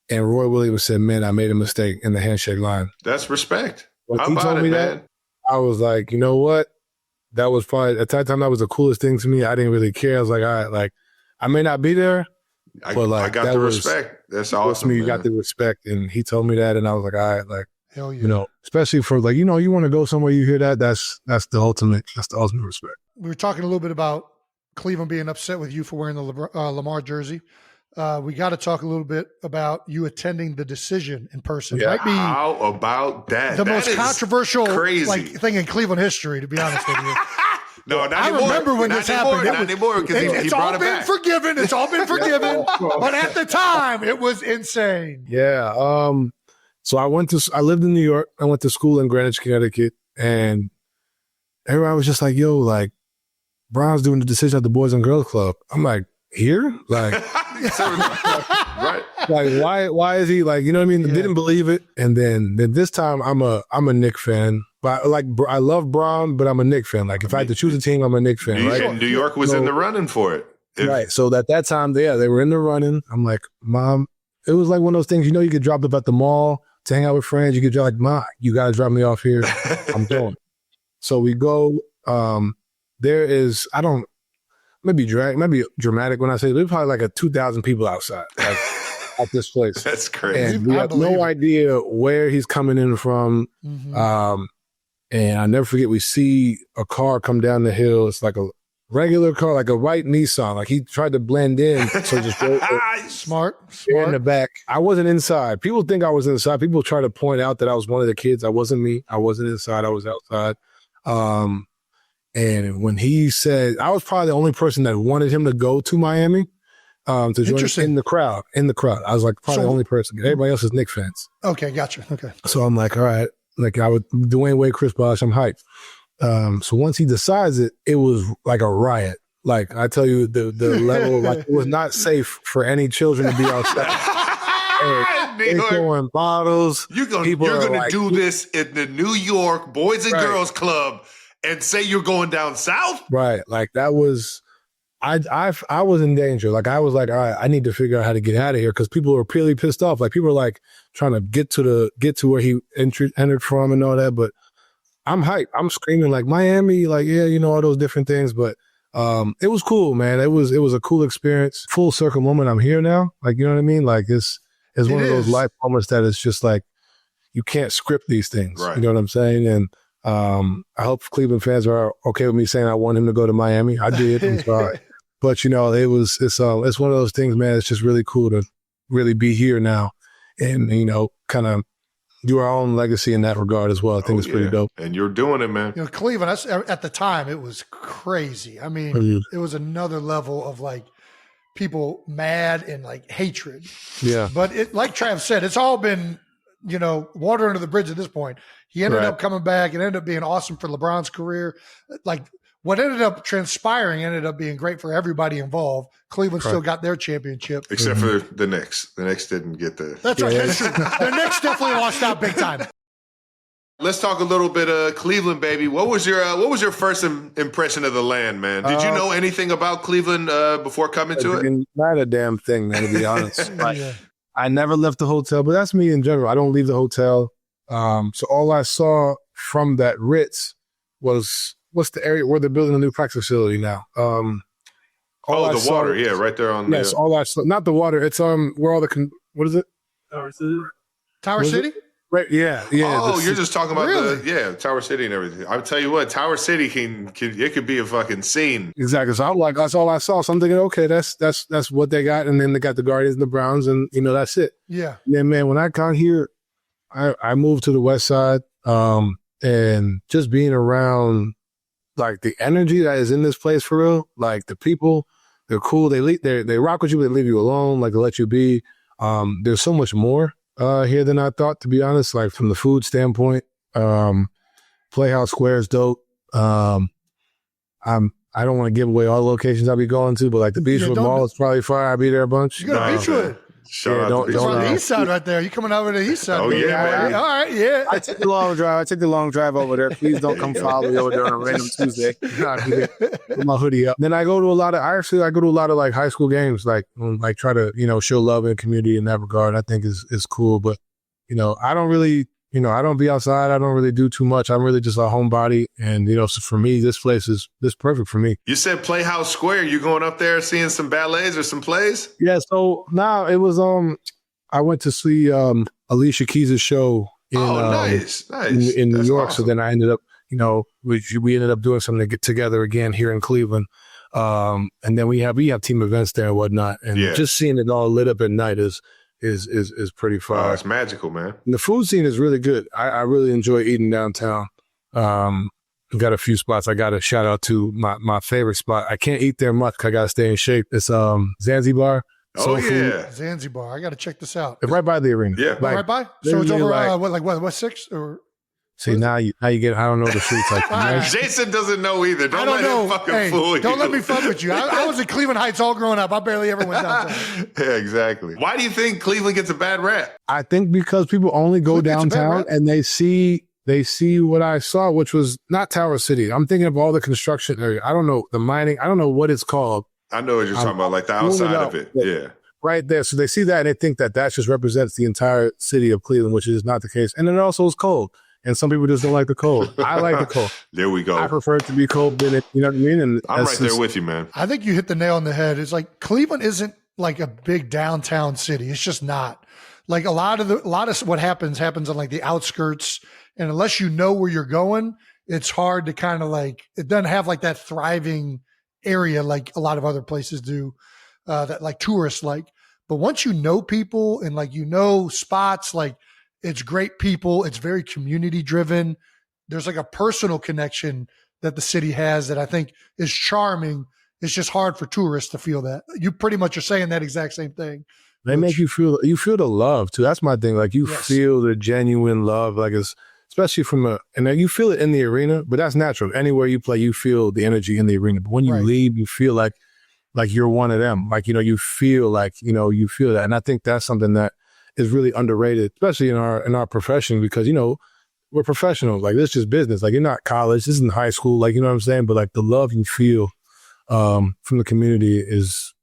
Speaker 4: And Roy Williams said, man, I made a mistake in the handshake line.
Speaker 2: That's respect.
Speaker 4: How he told me that, I was like, you know what? That was probably, at that time, that was the coolest thing to me. I didn't really care. I was like, all right, like, I may not be there.
Speaker 2: I got the respect. That's awesome.
Speaker 4: You got the respect, and he told me that, and I was like, all right, like,
Speaker 1: hell yeah.
Speaker 4: Especially for like, you want to go somewhere, you hear that, that's the ultimate respect.
Speaker 1: We were talking a little bit about Cleveland being upset with you for wearing the Lamar jersey. We got to talk a little bit about you attending the decision in person.
Speaker 2: Yeah,
Speaker 1: might be
Speaker 2: how about that?
Speaker 1: The most controversial
Speaker 2: crazy
Speaker 1: thing in Cleveland history, to be honest with you.
Speaker 2: No, not
Speaker 1: I
Speaker 2: anymore.
Speaker 1: remember when
Speaker 2: not
Speaker 1: this
Speaker 2: anymore,
Speaker 1: happened.
Speaker 2: Not anymore because he brought it back.
Speaker 1: It's all been forgiven. But at the time, it was insane.
Speaker 4: Yeah. So I lived in New York. I went to school in Greenwich, Connecticut, and everyone was just like, yo, like, Bron's doing the decision at the Boys and Girls Club. I'm like, here? Like,
Speaker 2: right.
Speaker 4: Like, why is he like, you know what I mean? Yeah. Didn't believe it. And then this time I'm a Knick fan. But I love Bron, but I'm a Knick fan. Like, if I had to choose a team, I'm a Knick fan, right?
Speaker 2: New York was in the running for it.
Speaker 4: Right. So at that time, they were in the running. I'm like, Mom, it was like one of those things, you could drop up at the mall to hang out with friends. You could like, Ma, you got to drop me off here. I'm going. So we go. There is, maybe dramatic when I say there's probably like 2,000 people outside at this place.
Speaker 2: That's crazy.
Speaker 4: And we have no idea where he's coming in from. Mm-hmm. And I never forget, we see a car come down the hill. It's like a regular car, like a white Nissan. Like he tried to blend in. So just
Speaker 1: smart
Speaker 4: in the back. I wasn't inside. People think I was inside. People try to point out that I was one of the kids. I wasn't me. I wasn't inside. I was outside. And when he said, I was probably the only person that wanted him to go to Miami to join in the crowd. I was like probably the only person. Everybody else is Knicks fans.
Speaker 1: Okay, gotcha. Okay.
Speaker 4: So I'm like, all right. Like I would Dwayne Wade, Chris Bosh, I'm hyped. So once he decides it, it was like a riot. Like I tell you, the level, like it was not safe for any children to be outside. They're throwing bottles.
Speaker 2: You're gonna do this in the New York Boys and Girls Club and say you're going down south?
Speaker 4: Right. Like that was, I was in danger. Like I was like, all right, I need to figure out how to get out of here because people were really pissed off. Like people were like trying to get to where he entered from and all that. But I'm hyped. I'm screaming like Miami, like, yeah, all those different things. But it was cool, man. It was a cool experience. Full circle moment. I'm here now. Like, you know what I mean? Like it's one of those life moments that it's just like, you can't script these things. Right. You know what I'm saying? And I hope Cleveland fans are okay with me saying I want him to go to Miami. I did. I'm sorry. But it's one of those things, man. It's just really cool to really be here now and, kind of do our own legacy in that regard as well. I think it's pretty dope.
Speaker 2: And you're doing it, man.
Speaker 1: Cleveland, at the time, it was crazy. I mean, it was another level of like people mad and like hatred. Yeah. But like Trav said, it's all been, water under the bridge at this point. He ended up coming back. It ended up being awesome for LeBron's career. Like what ended up transpiring ended up being great for everybody involved. Cleveland still got their championship.
Speaker 2: Except for the Knicks. The Knicks didn't get the...
Speaker 1: That's right. That's true. The Knicks definitely lost out big time.
Speaker 2: Let's talk a little bit of Cleveland, baby. What was your first impression of the land, man? Did you know anything about Cleveland before coming to it?
Speaker 4: Not a damn thing, man, to be honest. I never left the hotel, but that's me in general. I don't leave the hotel. So all I saw from that Ritz was, what's the area where they're building a new practice facility now?
Speaker 2: The water, right there on.
Speaker 4: Yes, all I saw, not the water. It's where all the what is it?
Speaker 1: Tower City.
Speaker 4: Right, yeah.
Speaker 2: Oh, you're just talking about Tower City and everything. I'll tell you what, Tower City it could be a fucking scene.
Speaker 4: Exactly. So I'm like, that's all I saw. So I'm thinking, okay, that's what they got, and then they got the Guardians and the Browns, and that's it.
Speaker 1: Yeah.
Speaker 4: And then, man, when I got here, I moved to the West Side, and just being around like the energy that is in this place for real, like the people, they're cool. They rock with you, but they leave you alone, like they let you be. There's so much more here than I thought, to be honest, like from the food standpoint. Playhouse Square is dope. I don't want to give away all the locations I'll be going to, but like the Beachwood Mall is probably fire. I'll be there a bunch.
Speaker 1: You go to Beachwood.
Speaker 2: Shout out to Beachwood.
Speaker 1: On the east side right there. You coming over to the east side?
Speaker 2: Oh,
Speaker 1: baby.
Speaker 2: yeah, man.
Speaker 1: All right, yeah.
Speaker 4: I take the long drive over there. Please don't come follow me over there on a random Tuesday. Put my hoodie up. Then I go to a lot of like high school games, like try to, show love and community in that regard. I think is cool. But, I don't really, I don't be outside. I don't really do too much. I'm really just a homebody. And, so for me, this place is perfect for me.
Speaker 2: You said Playhouse Square. You going up there seeing some ballets or some plays?
Speaker 4: Yeah. So now it was, I went to see Alicia Keys' show in
Speaker 2: nice.
Speaker 4: in New York.
Speaker 2: Awesome.
Speaker 4: So then I ended up, we ended up doing something to get together again here in Cleveland. And then we have team events there and whatnot. And just seeing it all lit up at night is pretty fun.
Speaker 2: Oh, it's magical, man.
Speaker 4: And the food scene is really good. I really enjoy eating downtown. I've got a few spots. I got to shout out to my favorite spot. I can't eat there much because I got to stay in shape. It's Zanzibar.
Speaker 2: Oh, yeah.
Speaker 1: Zanzibar. I got to check this out.
Speaker 4: It's right by the arena.
Speaker 2: Yeah.
Speaker 1: Right by? So it's over, West 6? Or
Speaker 4: see, now you get, I don't know the streets like that.
Speaker 2: Jason doesn't know either. Don't let him fucking fool you.
Speaker 1: Don't let me fuck with you. I was in Cleveland Heights all growing up. I barely ever went downtown.
Speaker 2: Yeah, exactly. Why do you think Cleveland gets a bad rap?
Speaker 4: I think because people only go downtown and they see what I saw, which was not Tower City. I'm thinking of all the construction area. I don't know, the mining. I don't know what it's called.
Speaker 2: I know what you're talking about, like the outside of it. Yeah.
Speaker 4: right there. So they see that and they think that just represents the entire city of Cleveland, which is not the case. And then also it's cold. And some people just don't like the cold. I like the cold.
Speaker 2: There we go.
Speaker 4: I prefer it to be cold than it, you know what I mean? And
Speaker 2: I'm right there with you, man.
Speaker 1: I think you hit the nail on the head. It's like Cleveland isn't like a big downtown city. It's just not. Like a lot of what happens on like the outskirts. And unless you know where you're going, it's hard to kind of like, it doesn't have like that thriving area like a lot of other places do, that like tourists like. But once you know people and like, you know, spots, like it's great people. It's very community driven. There's like a personal connection that the city has that I think is charming. It's just hard for tourists to feel that. You pretty much are saying that exact same thing.
Speaker 4: They make you feel the love too. That's my thing. Like you feel the genuine love, like it's, especially and you feel it in the arena, but that's natural. Anywhere you play, you feel the energy in the arena. But when you leave, you feel like you're one of them. Like, you know, you feel that. And I think that's something that is really underrated, especially in our profession, because, you know, we're professionals. Like, this is just business. Like, you're not college. This isn't high school. Like, you know what I'm saying? But like the love you feel from the community is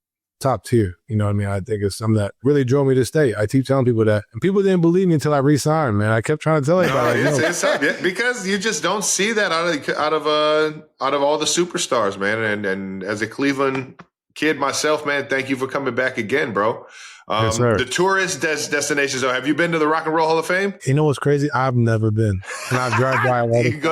Speaker 4: top tier. You know what I mean? I think it's something that really drove me to stay. I keep telling people that, and people didn't believe me until I re-signed, man. I kept trying to tell everybody.
Speaker 2: Because you just don't see that out of all the superstars, man. And as a Cleveland kid myself, man, thank you for coming back again, bro.
Speaker 4: Yes, sir.
Speaker 2: The tourist destinations. Have you been to the Rock and Roll Hall of Fame?
Speaker 4: You know what's crazy? I've never been. And I've driven by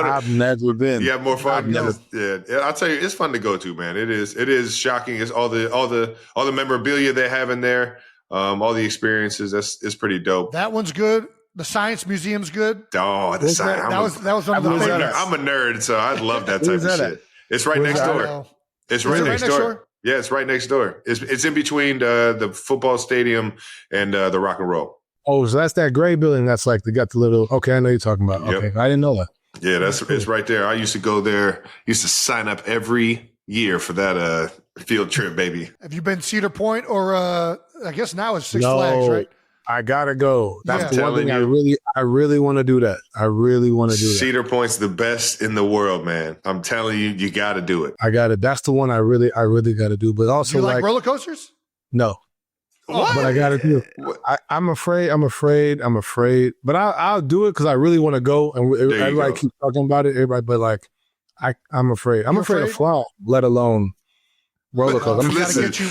Speaker 4: I've never been.
Speaker 2: You have more fun.
Speaker 4: Never.
Speaker 2: Yeah, I'll tell you, it's fun to go to, man. It is shocking. It's all the memorabilia they have in there, all the experiences. It's pretty dope.
Speaker 1: That one's good. The Science Museum's good.
Speaker 2: Oh, the science.
Speaker 1: That was one of the favorites.
Speaker 2: I'm a nerd, so I love that type of shit. It's right next door. It's right next door. Yeah, it's right next door. It's in between the football stadium and the Rock and Roll.
Speaker 4: Oh, so that's that gray building that's like they got the little, okay, I know you're talking about.
Speaker 2: Yep.
Speaker 4: Okay, I didn't know that.
Speaker 2: Yeah, it's right there. I used to go there, used to sign up every year for that field trip, baby.
Speaker 1: Have you been Cedar Point or I guess now it's Six Flags, right?
Speaker 4: I gotta go. That's the one thing I really want to do that. I really want to do that.
Speaker 2: Cedar Point's the best in the world, man. I'm telling you, you got to do it.
Speaker 4: I got it. That's the one I really got to do. But also,
Speaker 1: you like roller coasters?
Speaker 4: No.
Speaker 2: What?
Speaker 4: But I got to do it. I'm afraid. But I'll do it because I really want to go. And everybody keeps talking about it. Everybody, but like, I'm afraid. I'm afraid to fly, let alone roller coaster.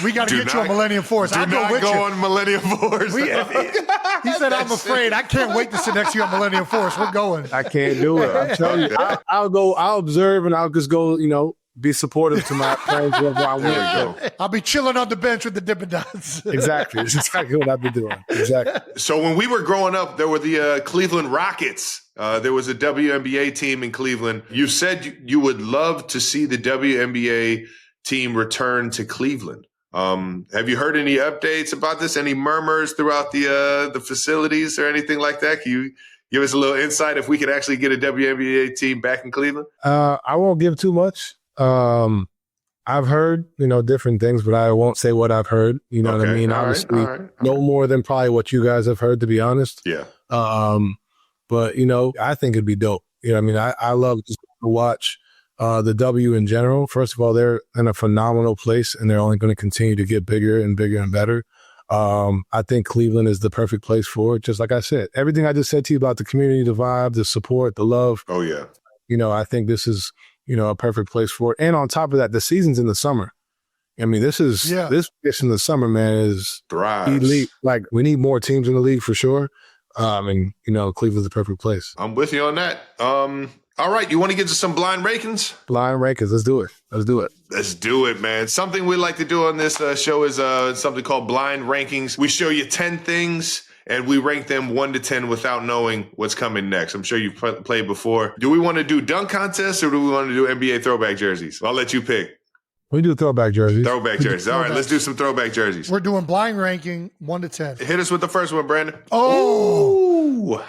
Speaker 1: We got to get you on Millennium Force.
Speaker 2: I'll go on Millennium Force.
Speaker 1: He said, "I'm afraid. I can't wait to sit next to you on Millennium Force. We're going."
Speaker 4: I can't do it. I'm telling you. I'll go. I'll observe, and I'll just go. You know, be supportive to my friends wherever I want to go.
Speaker 1: I'll be chilling on the bench with the Dippin' Dots.
Speaker 4: Exactly. It's exactly what I've been doing. Exactly.
Speaker 2: So when we were growing up, there were the Cleveland Rockets. There was a WNBA team in Cleveland. You said you would love to see the WNBA team return to Cleveland. Have you heard any updates about this? Any murmurs throughout the facilities or anything like that? Can you give us a little insight if we could actually get a WNBA team back in Cleveland?
Speaker 4: I won't give too much. I've heard, different things, but I won't say what I've heard. You know what I mean? Obviously, no more than probably what you guys have heard, to be honest.
Speaker 2: Yeah.
Speaker 4: But, I think it'd be dope. You know what I mean? I love just to watch the W in general. First of all, they're in a phenomenal place, and they're only going to continue to get bigger and bigger and better. I think Cleveland is the perfect place for it. Just like I said, everything I just said to you about the community, the vibe, the support, the love.
Speaker 2: Oh, yeah.
Speaker 4: I think this is, a perfect place for it. And on top of that, the season's in the summer. I mean, this in the summer, man, is elite. Like, we need more teams in the league for sure. And, Cleveland's the perfect place.
Speaker 2: I'm with you on that. All right, you want to get to some blind rankings?
Speaker 4: Blind rankings, let's do it.
Speaker 2: Let's do it, man. Something we like to do on this show is something called blind rankings. We show you 10 things, and we rank them 1 to 10 without knowing what's coming next. I'm sure you've played before. Do we want to do dunk contests, or do we want to do NBA throwback jerseys? I'll let you pick.
Speaker 4: We do throwback jerseys.
Speaker 2: All right, let's do some throwback jerseys.
Speaker 1: We're doing blind ranking 1 to 10.
Speaker 2: Hit us with the first one, Brandon.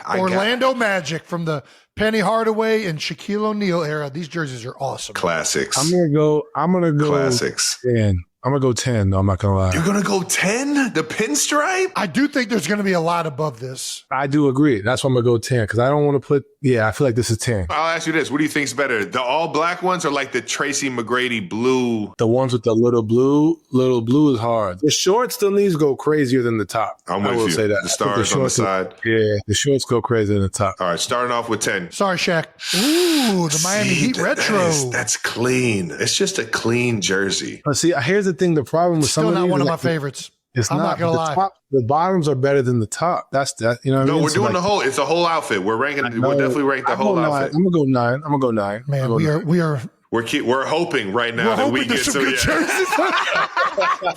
Speaker 1: Orlando Magic from the Penny Hardaway and Shaquille O'Neal era. These jerseys are awesome.
Speaker 2: Classics.
Speaker 4: I'm gonna go
Speaker 2: classics.
Speaker 4: 10. I'm gonna go 10. No, I'm not gonna lie.
Speaker 2: You're gonna go 10? The pinstripe?
Speaker 1: I do think there's gonna be a lot above this.
Speaker 4: I do agree. That's why I'm gonna go 10 because I don't want to put Yeah, I feel like this is 10.
Speaker 2: I'll ask you this. What do you think's better? The all black ones or like the Tracy McGrady blue?
Speaker 4: The ones with the little blue is hard. The shorts still needs to go crazier than the top.
Speaker 2: I will say that. The stars on the side.
Speaker 4: Yeah, the shorts go crazier than the top.
Speaker 2: All right, starting off with 10.
Speaker 1: Sorry, Shaq. Ooh, the Miami Heat retro.
Speaker 2: That's clean. It's just a clean jersey.
Speaker 4: See, here's the thing. The problem with
Speaker 1: some
Speaker 4: of these
Speaker 1: still not one of my favorites.
Speaker 4: I'm not gonna lie. The bottoms are better than the top. That's that. You know what I mean?
Speaker 2: No, we're doing the whole. It's a whole outfit. We're ranking. We'll definitely rank the whole outfit.
Speaker 4: I'm gonna go 9.
Speaker 1: Man, we are.
Speaker 2: We're hoping right now that we get some good jerseys.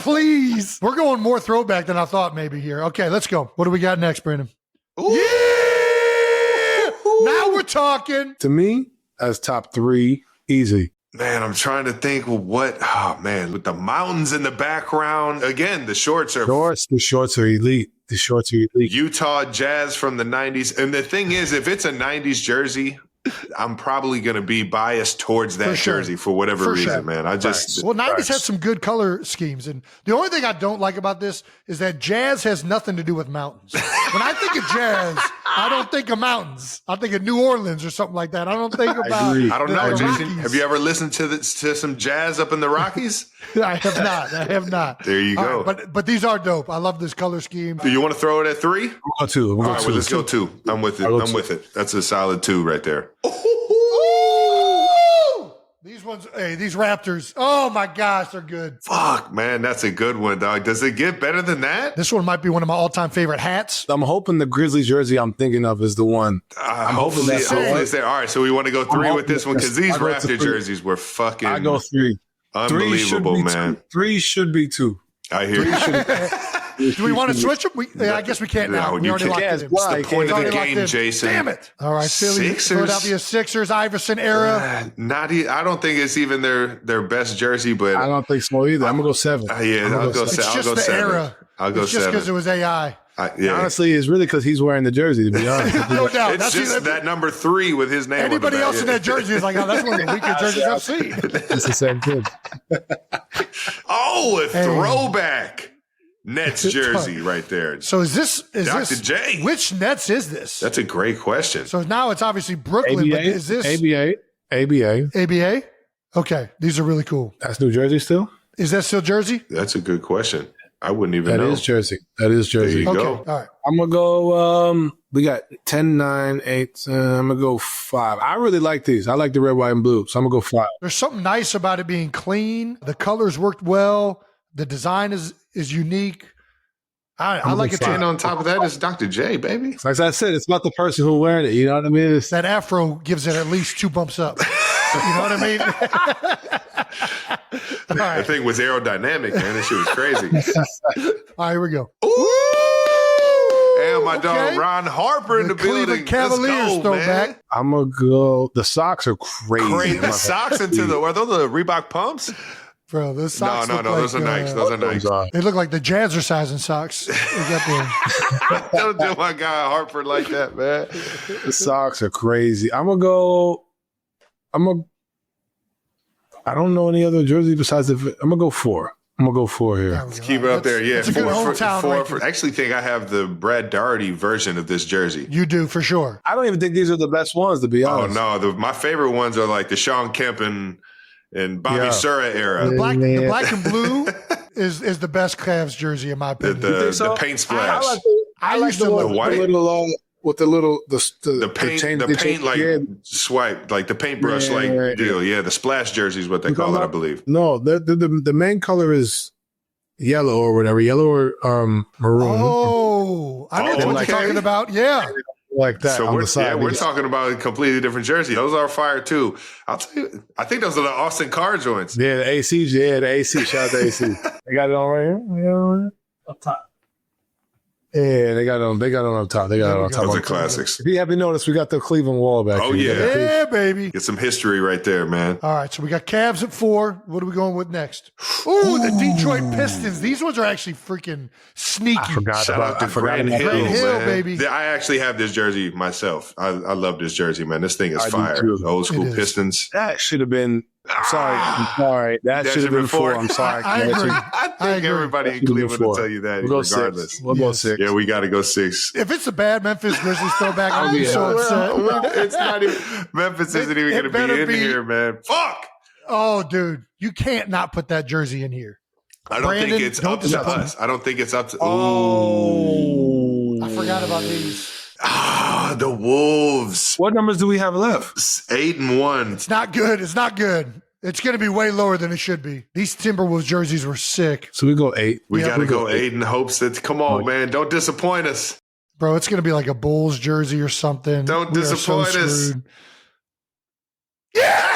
Speaker 1: Please, we're going more throwback than I thought maybe here. Okay, let's go. What do we got next, Brandon?
Speaker 2: Ooh.
Speaker 1: Yeah! Now we're talking.
Speaker 4: To me, as top 3, easy.
Speaker 2: Man, I'm trying to think what. Oh man, with the mountains in the background again, the shorts are.
Speaker 4: The shorts are elite.
Speaker 2: Utah Jazz from the 90s, and the thing is, if it's a 90s jersey, I'm probably going to be biased towards that jersey for whatever reason, man. I just
Speaker 1: 90s had some good color schemes, and the only thing I don't like about this is that Jazz has nothing to do with mountains. When I think of Jazz, I don't think of mountains. I think of New Orleans or something like that. I don't think about.
Speaker 2: I don't know, Jason. Have you ever listened to some jazz up in the Rockies?
Speaker 1: I have not.
Speaker 2: There you go.
Speaker 1: Right, but these are dope. I love this color scheme.
Speaker 2: Do you want to throw it at 3?
Speaker 4: We'll go 2.
Speaker 2: All right, let's go 2. I'm with it. I'm with it. That's a solid 2 right there.
Speaker 1: These ones, these Raptors. Oh my gosh, they're good.
Speaker 2: Fuck, man, that's a good one, dog. Does it get better than that?
Speaker 1: This one might be one of my all-time favorite hats.
Speaker 4: I'm hoping the Grizzlies jersey I'm thinking of is the one.
Speaker 2: I'm hoping it's there. All right, so we want to go 3 with this one because these Raptor jerseys were fucking.
Speaker 4: I go 3.
Speaker 2: Unbelievable, man.
Speaker 4: 3 should be 2.
Speaker 2: I hear you.
Speaker 1: Do we want to switch them? I guess we can't now. We already locked it in.
Speaker 2: It's the point of the game, Jason.
Speaker 1: Damn it. All right, Philadelphia Sixers, Iverson era.
Speaker 2: I don't think it's even their best jersey, but
Speaker 4: I don't think so either. I'm going to go 7.
Speaker 2: I'll go 7.
Speaker 1: It's just the era.
Speaker 2: I'll go 7.
Speaker 1: It's just because it was AI.
Speaker 4: Honestly, it's really because he's wearing the jersey, to be honest.
Speaker 1: No doubt.
Speaker 2: It's just that number 3 with his name.
Speaker 1: Anybody else in that jersey is like, oh, that's one of the weakest jerseys I've seen.
Speaker 4: It's the same thing.
Speaker 2: Oh, a throwback. Nets jersey right there.
Speaker 1: So is
Speaker 2: Dr. J?
Speaker 1: Which Nets is this?
Speaker 2: That's a great question.
Speaker 1: So now it's obviously Brooklyn,
Speaker 4: ABA,
Speaker 1: but is this
Speaker 4: ABA?
Speaker 1: Okay, these are really cool.
Speaker 4: That's New Jersey still?
Speaker 1: Is that still Jersey?
Speaker 2: That's a good question. I wouldn't even know.
Speaker 4: That is Jersey. There you
Speaker 2: go.
Speaker 1: All right.
Speaker 4: I'm going to go, we got 10, 9, 8, I'm going to go 5. I really like these. I like the red, white, and blue, so I'm going to go 5.
Speaker 1: There's something nice about it being clean. The colors worked well. The design is unique. I like it too.
Speaker 2: And on top of that is Dr. J, baby.
Speaker 4: Like I said, it's about the person who's wearing it. You know what I mean?
Speaker 1: That afro gives it at least 2 bumps up. You know what I mean?
Speaker 2: All right. That thing was aerodynamic, man. That shit was crazy.
Speaker 1: All right, here we go.
Speaker 2: Ooh! And my dog Ron Harper in the building.
Speaker 1: Cleveland Cavaliers throwback.
Speaker 2: Man.
Speaker 4: I'm going to go. The socks are crazy.
Speaker 2: The socks are those the Reebok pumps?
Speaker 1: Bro, those socks.
Speaker 2: No, those are nice. Those are nice.
Speaker 1: They look like the jazzercising socks.
Speaker 2: Don't do my guy Harper like that, man.
Speaker 4: The socks are crazy. I don't know any other jersey besides I'm gonna go 4. I'm gonna go 4 here.
Speaker 2: Let's keep it up there. Yeah,
Speaker 1: it's a good hometown.
Speaker 2: I actually think I have the Brad Daugherty version of this jersey.
Speaker 1: You do for sure.
Speaker 4: I don't even think these are the best ones, to be honest.
Speaker 2: Oh no, my favorite ones are like the Sean Kemp and Bobby Sura era.
Speaker 1: The black and blue is the best Cavs jersey in my opinion.
Speaker 2: The paint splash.
Speaker 1: I like the
Speaker 2: white
Speaker 4: with the
Speaker 2: paint like swipe, like the paintbrush deal. Yeah, the splash jersey is what they call it, I believe.
Speaker 4: No, the main color is yellow or whatever, yellow or maroon.
Speaker 1: Oh, I know what you're talking about. Yeah.
Speaker 4: Like that.
Speaker 2: So
Speaker 4: on the side.
Speaker 2: We're talking about a completely different jersey. Those are fire too. I'll tell you, I think those are the Austin Carr joints.
Speaker 4: Yeah, the AC. Yeah, the AC. Shout out to AC. They got it on right here. Up top. Yeah, they got it on. They got it on up top.
Speaker 2: Those are classics.
Speaker 4: If you haven't noticed, we got the Cleveland wall back.
Speaker 2: Oh
Speaker 4: here.
Speaker 1: Yeah, baby.
Speaker 2: Get some history right there, man.
Speaker 1: All right, so we got Cavs at 4. What are we going with next? Ooh, the Detroit Pistons. These ones are actually freaking sneaky.
Speaker 2: I forgot about Grant Hill, man.
Speaker 1: Baby.
Speaker 2: I actually have this jersey myself. I love this jersey, man. This thing is fire. Old school Pistons.
Speaker 4: That should have been I'm sorry. That should have been 4. I'm sorry.
Speaker 1: I agree.
Speaker 2: I think everybody in Cleveland will tell you that regardless.
Speaker 4: We'll go 6.
Speaker 2: Yeah, we got to go 6.
Speaker 1: If it's a bad Memphis Grizzlies throwback, I'll be so upset.
Speaker 2: It's not even Memphis isn't even going to be in here, man. Fuck.
Speaker 1: Oh, dude, you can't not put that jersey in here.
Speaker 2: I don't think it's up to us. I don't think it's up to.
Speaker 1: Oh, I forgot about these.
Speaker 2: The Wolves.
Speaker 5: What numbers do we have left?
Speaker 2: 8 and 1.
Speaker 1: It's not good. It's not good. It's going to be way lower than it should be. These Timberwolves jerseys were sick.
Speaker 4: So we go 8.
Speaker 2: We got to go 8 in hopes that, come on, man, don't disappoint us.
Speaker 1: Bro, it's going to be like a Bulls jersey or something.
Speaker 2: Don't disappoint us. Yeah!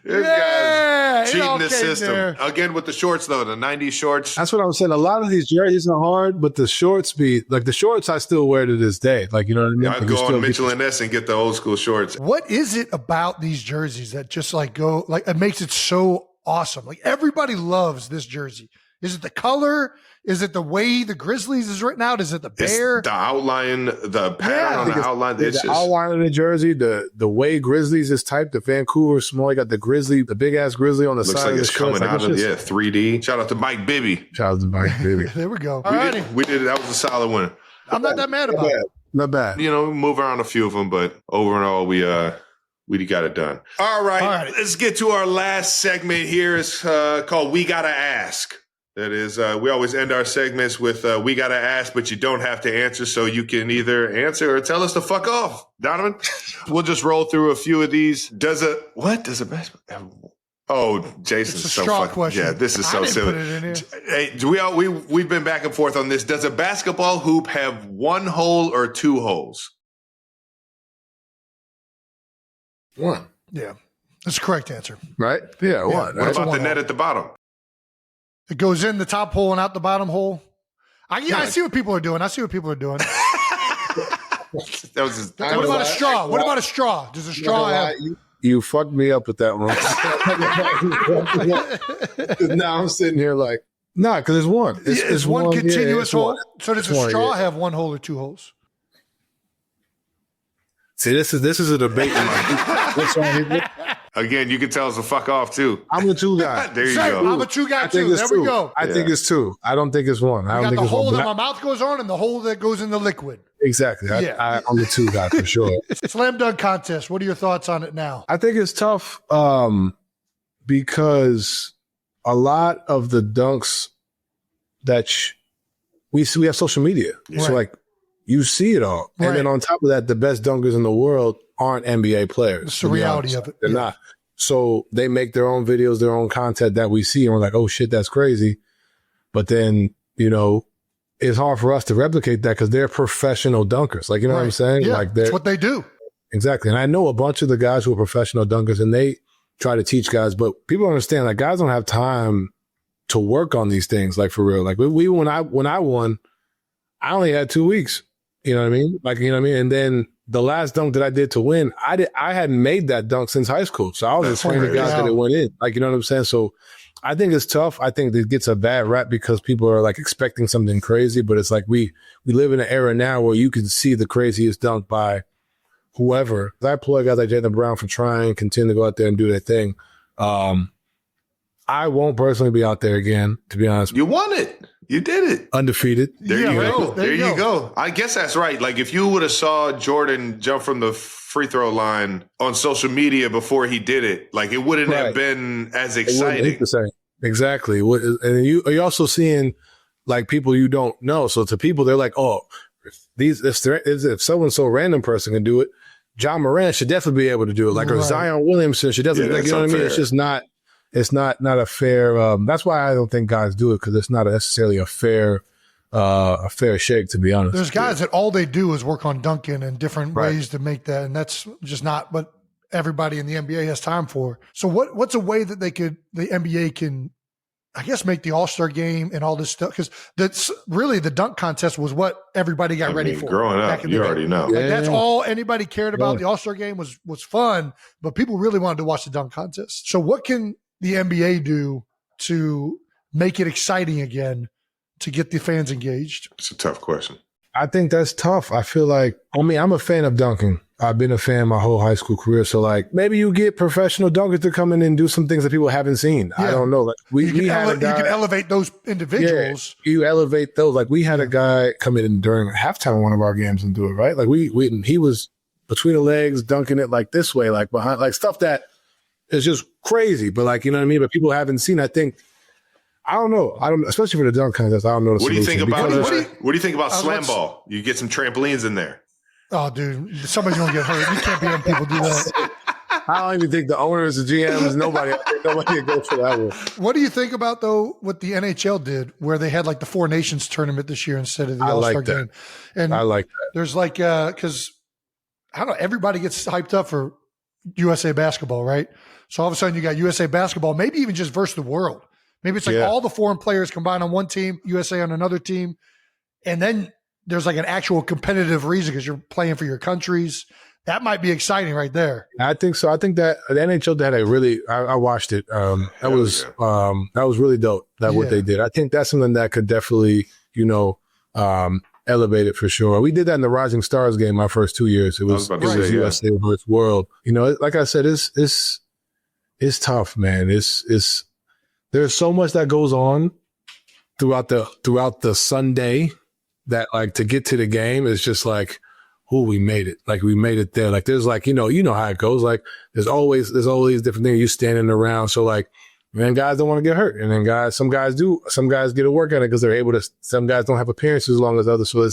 Speaker 2: This guy's cheating the system. There. Again with the shorts, though, the 90s shorts.
Speaker 4: That's what I was saying. A lot of these jerseys are hard, but the shorts the shorts I still wear to this day. Like, you know what I mean?
Speaker 2: I'd go on Mitchell and Ness and get the old school shorts.
Speaker 1: What is it about these jerseys that just it makes it so awesome? Like, everybody loves this jersey. Is it the color? Is it the way the Grizzlies is written out? Is it the bear?
Speaker 2: It's the outline, the pattern on the outline.
Speaker 4: It's the outline of the jersey, the way Grizzlies is typed, the Vancouver small, you got the Grizzly, the big ass Grizzly on the side
Speaker 2: like
Speaker 4: of the
Speaker 2: it's coming out of 3D. Shout out to Mike Bibby.
Speaker 4: Shout out to Mike Bibby.
Speaker 1: There we go.
Speaker 2: We did it. That was a solid win.
Speaker 1: I'm not that mad about it.
Speaker 4: Not bad.
Speaker 2: You know, we move around a few of them, but overall, we got it done. All right. Let's get to our last segment here. It's called We Gotta Ask. That is, we always end our segments with we got to ask, but you don't have to answer. So you can either answer or tell us to fuck off. Donovan, we'll just roll through a few of these. Does a basketball? Oh, Jason's
Speaker 1: it's a
Speaker 2: so
Speaker 1: straw
Speaker 2: fucking,
Speaker 1: question.
Speaker 2: yeah, this is so silly.
Speaker 1: Put it in here.
Speaker 2: Hey, we've been back and forth on this. Does a basketball hoop have 1 hole or 2 holes?
Speaker 5: 1.
Speaker 1: Yeah, that's the correct answer.
Speaker 4: Right? Yeah, 1.
Speaker 2: What
Speaker 4: Right?
Speaker 2: about the net at the bottom?
Speaker 1: It goes in the top hole and out the bottom hole. I see what people are doing. What
Speaker 2: What
Speaker 1: about a straw? What about a straw? Does a straw have...
Speaker 4: You fucked me up with that one. Now I'm sitting here like, because it's 1.
Speaker 1: It's one continuous hole.
Speaker 4: 1.
Speaker 1: So does a straw have 1 hole or 2 holes?
Speaker 4: See, this is a debate.
Speaker 2: Again, you can tell us to fuck off too.
Speaker 4: I'm a 2 guy.
Speaker 2: There you go.
Speaker 1: I'm a 2 guy too. There we go.
Speaker 4: I think it's 2. I don't think it's 1. I don't think
Speaker 1: the
Speaker 4: it's
Speaker 1: hole
Speaker 4: 1.
Speaker 1: that my mouth goes on and the hole that goes in the liquid.
Speaker 4: Exactly. I'm the 2 guy for sure.
Speaker 1: Slam dunk contest. What are your thoughts on it now?
Speaker 4: I think it's tough because a lot of the dunks that we have social media. Right. So like you see it all. Right. And then on top of that, the best dunkers in the world aren't NBA players.
Speaker 1: It's the reality of it.
Speaker 4: They're not. So they make their own videos, their own content that we see, and we're like, oh shit, that's crazy. But then, it's hard for us to replicate that because they're professional dunkers. Like, you know what I'm saying?
Speaker 1: Yeah,
Speaker 4: like
Speaker 1: that's what they do.
Speaker 4: Exactly. And I know a bunch of the guys who are professional dunkers and they try to teach guys, but people don't understand, like, guys don't have time to work on these things, like, for real. Like, when I won, I only had 2 weeks. You know what I mean? Like, you know what I mean? And then the last dunk that I did to win, I hadn't made that dunk since high school. So I was just praying to God that it went in. Like, you know what I'm saying? So I think it's tough. I think it gets a bad rap because people are like expecting something crazy, but it's like we live in an era now where you can see the craziest dunk by whoever. I applaud guys like Jaylen Brown for trying, continue to go out there and do their thing. I won't personally be out there again, to be honest.
Speaker 2: You won it. You did it.
Speaker 4: Undefeated.
Speaker 2: There you go. There you go. I guess that's right. Like if you would have saw Jordan jump from the free throw line on social media before he did it, like it wouldn't have been as exciting.
Speaker 4: Exactly. And you're also seeing like people you don't know. So to people, they're like, oh, if so-and-so random person can do it, John Morant should definitely be able to do it. Like, or Zion Williamson should definitely, like, you know what I mean? It's just not. It's not a fair. That's why I don't think guys do it because it's not necessarily a fair shake, to be honest.
Speaker 1: There's guys that all they do is work on dunking and different ways to make that, and that's just not what everybody in the NBA has time for. So what's a way that the NBA can, I guess, make the All-Star game and all this stuff? Because that's really the dunk contest was what everybody got ready for.
Speaker 2: Growing up, you already know.
Speaker 1: Like, that's all anybody cared about. The All-Star game was fun, but people really wanted to watch the dunk contest. So what can the NBA do to make it exciting again, to get the fans engaged?
Speaker 2: It's a tough question.
Speaker 4: I think that's tough. I feel like, I'm a fan of dunking. I've been a fan my whole high school career. So, like, maybe you get professional dunkers to come in and do some things that people haven't seen. Yeah. I don't know. Like,
Speaker 1: you can elevate those individuals.
Speaker 4: Yeah, you elevate those. Like, we had a guy come in during halftime of one of our games and do it, right? Like, he was between the legs, dunking it like this way, like behind, like stuff that is just crazy. But, like, you know what I mean? But people haven't seen, I think. I don't know. Especially for the dunk contest. I don't know.
Speaker 2: What do you think about what do you think about slam ball? You get some trampolines in there.
Speaker 1: Oh, dude, somebody's gonna get hurt. You can't be having people do that.
Speaker 4: I don't even think the owners, the GMs, nobody would go for that one.
Speaker 1: What do you think about though what the NHL did, where they had like the Four Nations tournament this year instead of the All-Star game? And
Speaker 4: I like that.
Speaker 1: There's like because I don't know, everybody gets hyped up for USA basketball, right? So all of a sudden you got USA basketball, maybe even just versus the world. Maybe it's like all the foreign players combined on one team, USA on another team, and then there's like an actual competitive reason because you're playing for your countries. That might be exciting right there.
Speaker 4: I think so. I think that the NHL had a really, I watched it. That was really dope. What they did. I think that's something that could definitely, elevate it for sure. We did that in the Rising Stars game my first 2 years. It was USA versus World. Like I said, it's tough, man. There's so much that goes on throughout the Sunday that, like, to get to the game is just like, we made it. Like, we made it there. Like, there's like, you know how it goes. Like, there's all these different things. You standing around. So, like, man, guys don't want to get hurt. And then some guys do. Some guys get a work on it because they're able to. Some guys don't have appearances as long as others. So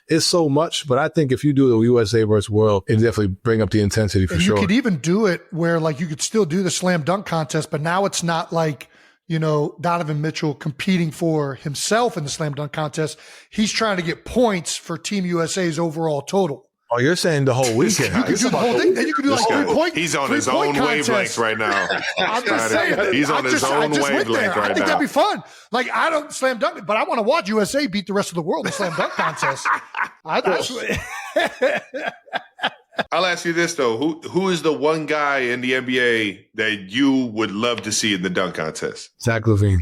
Speaker 4: it's so much. But I think if you do the USA versus World, it definitely bring up the intensity for sure.
Speaker 1: You could even do it where, like, you could still do the slam dunk contest, but now it's not like, Donovan Mitchell competing for himself in the slam dunk contest. He's trying to get points for Team USA's overall total.
Speaker 4: Oh, you're saying the whole weekend.
Speaker 1: You could do the whole thing. Then you could do like 3 point.
Speaker 2: He's on his own wavelength right now.
Speaker 1: I'm just saying.
Speaker 2: He's on his own wavelength right now.
Speaker 1: I think that'd be fun. Like, I don't slam dunk, but I want to watch USA beat the rest of the world in the slam dunk contest.
Speaker 2: I'll ask you this though: who is the one guy in the NBA that you would love to see in the dunk contest?
Speaker 4: Zach LaVine.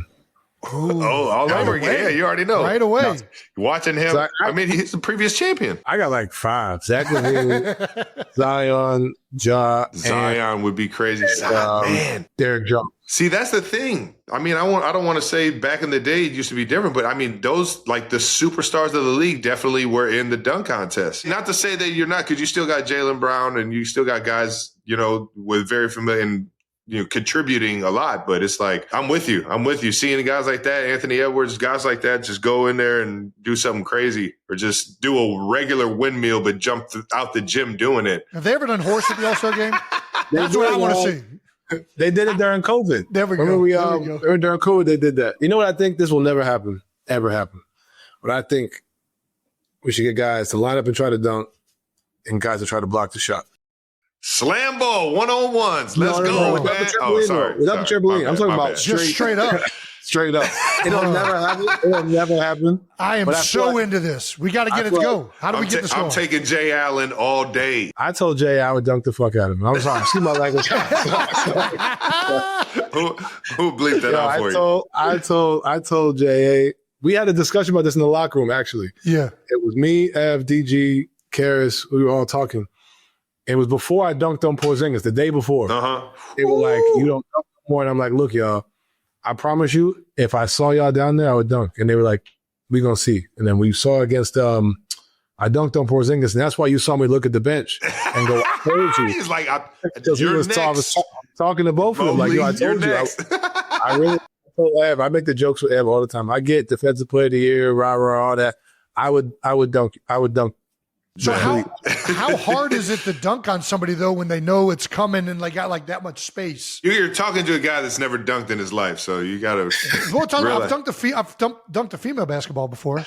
Speaker 2: All over again. Yeah, you already know.
Speaker 1: Right away.
Speaker 2: No, watching him, he's the previous champion.
Speaker 4: I got like 5. Zach LaVine, Zion,
Speaker 2: Zion would be crazy. Man.
Speaker 4: Derek Jones.
Speaker 2: See, that's the thing. I don't want to say back in the day it used to be different, but those, like, the superstars of the league definitely were in the dunk contest. Not to say that you're not, because you still got Jaylen Brown and you still got guys, with very familiar and contributing a lot, but it's like, I'm with you. Seeing guys like that, Anthony Edwards, guys like that, just go in there and do something crazy or just do a regular windmill, but jump out the gym doing it.
Speaker 1: Have they ever done horse at the All-Star game? That's what I want to see.
Speaker 4: They did it during COVID.
Speaker 1: There we go.
Speaker 4: Remember during COVID, they did that. You know what I think? This will never ever happen. But I think we should get guys to line up and try to dunk and guys to try to block the shot.
Speaker 2: Slam ball, one-on-ones. Let's go, man.
Speaker 4: Without the trampoline. I'm talking about
Speaker 1: straight up.
Speaker 4: Straight up. It'll never happen. It'll never happen.
Speaker 1: I am so into this. We got to get it to go. How do we get this going?
Speaker 2: I'm taking Jay Allen all day.
Speaker 4: I told Jay I would dunk the fuck out of him. I'm sorry. See my language.
Speaker 2: Who bleeped that out for you?
Speaker 4: I told Jay. We had a discussion about this in the locker room, actually.
Speaker 1: Yeah.
Speaker 4: It was me, Ev, DG, Karras. We were all talking. It was before I dunked on Porzingis, the day before. They were like, you don't dunk no more. And I'm like, look, y'all, I promise you, if I saw y'all down there, I would dunk. And they were like, we going to see. And then we saw against, I dunked on Porzingis. And that's why you saw me look at the bench and go, I told you.
Speaker 2: He's like, I
Speaker 4: was talking to both of them. Like, yo, I told you. I really told Ev. I make the jokes with Ev all the time. I get defensive player of the year, rah, all that. I would dunk.
Speaker 1: So how hard is it to dunk on somebody though when they know it's coming and they got like that much space?
Speaker 2: You're talking to a guy that's never dunked in his life, so you got to.
Speaker 1: Well, I've dunked a female basketball before.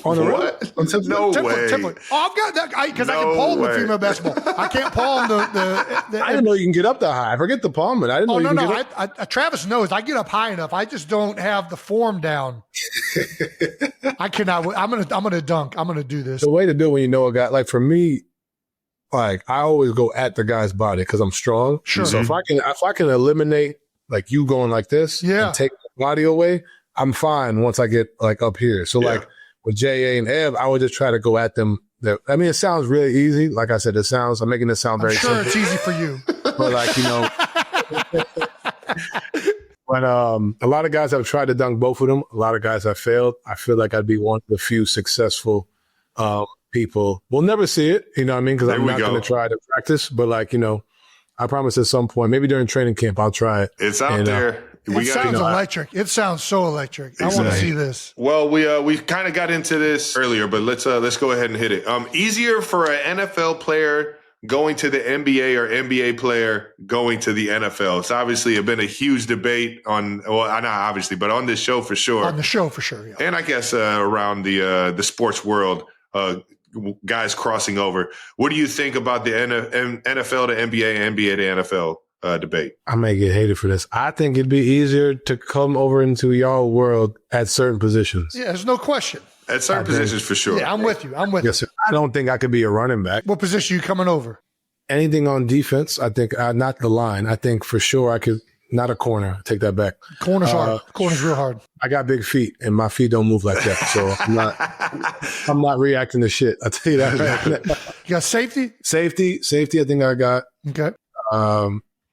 Speaker 2: On a what? No way.
Speaker 1: Oh, I've got that because I can palm the female basketball. I can't palm the
Speaker 4: I didn't know you can get up that high. I forget the palming. I didn't know you can get
Speaker 1: up. Travis knows I get up high enough. I just don't have the form down. I cannot. I'm gonna dunk. I'm gonna do this.
Speaker 4: The way to do it when you know a guy, like for me, like I always go at the guy's body because I'm strong.
Speaker 1: Sure.
Speaker 4: So if I can eliminate like you going like this, and take the body away, I'm fine once I get like up here. So like with J.A. and Ev, I would just try to go at them. I mean, it sounds really easy. Like I said, I'm making it sound very simple.
Speaker 1: It's easy for you.
Speaker 4: But like, when a lot of guys have tried to dunk both of them, a lot of guys have failed. I feel like I'd be one of the few successful people. We'll never see it, you know what I mean? Because I'm not going to try to practice. But like, I promise at some point, maybe during training camp, I'll try it.
Speaker 2: It's out there.
Speaker 1: It sounds electric. It sounds so electric. Exactly. I want to see this.
Speaker 2: Well, we kind of got into this earlier, but let's go ahead and hit it. Easier for an NFL player going to the NBA or NBA player going to the NFL. It's obviously been a huge debate not obviously, but on this show for sure.
Speaker 1: On the show for sure, yeah.
Speaker 2: And I guess around the sports world, guys crossing over. What do you think about the NFL to NBA and NBA to NFL debate?
Speaker 4: I may get hated for this. I think it'd be easier to come over into y'all world at certain positions.
Speaker 1: Yeah, there's no question.
Speaker 2: At certain positions, for sure.
Speaker 1: Yeah, I'm with you.
Speaker 4: Yes, sir. I don't think I could be a running back.
Speaker 1: What position are you coming over?
Speaker 4: Anything on defense, I think, not the line. I think for sure I could, not a corner. Take that back.
Speaker 1: Corner's hard. Corner's real hard.
Speaker 4: I got big feet, and my feet don't move like that. So I'm not reacting to shit. I'll tell you that.
Speaker 1: You got safety?
Speaker 4: Safety, I think I got.
Speaker 1: Okay.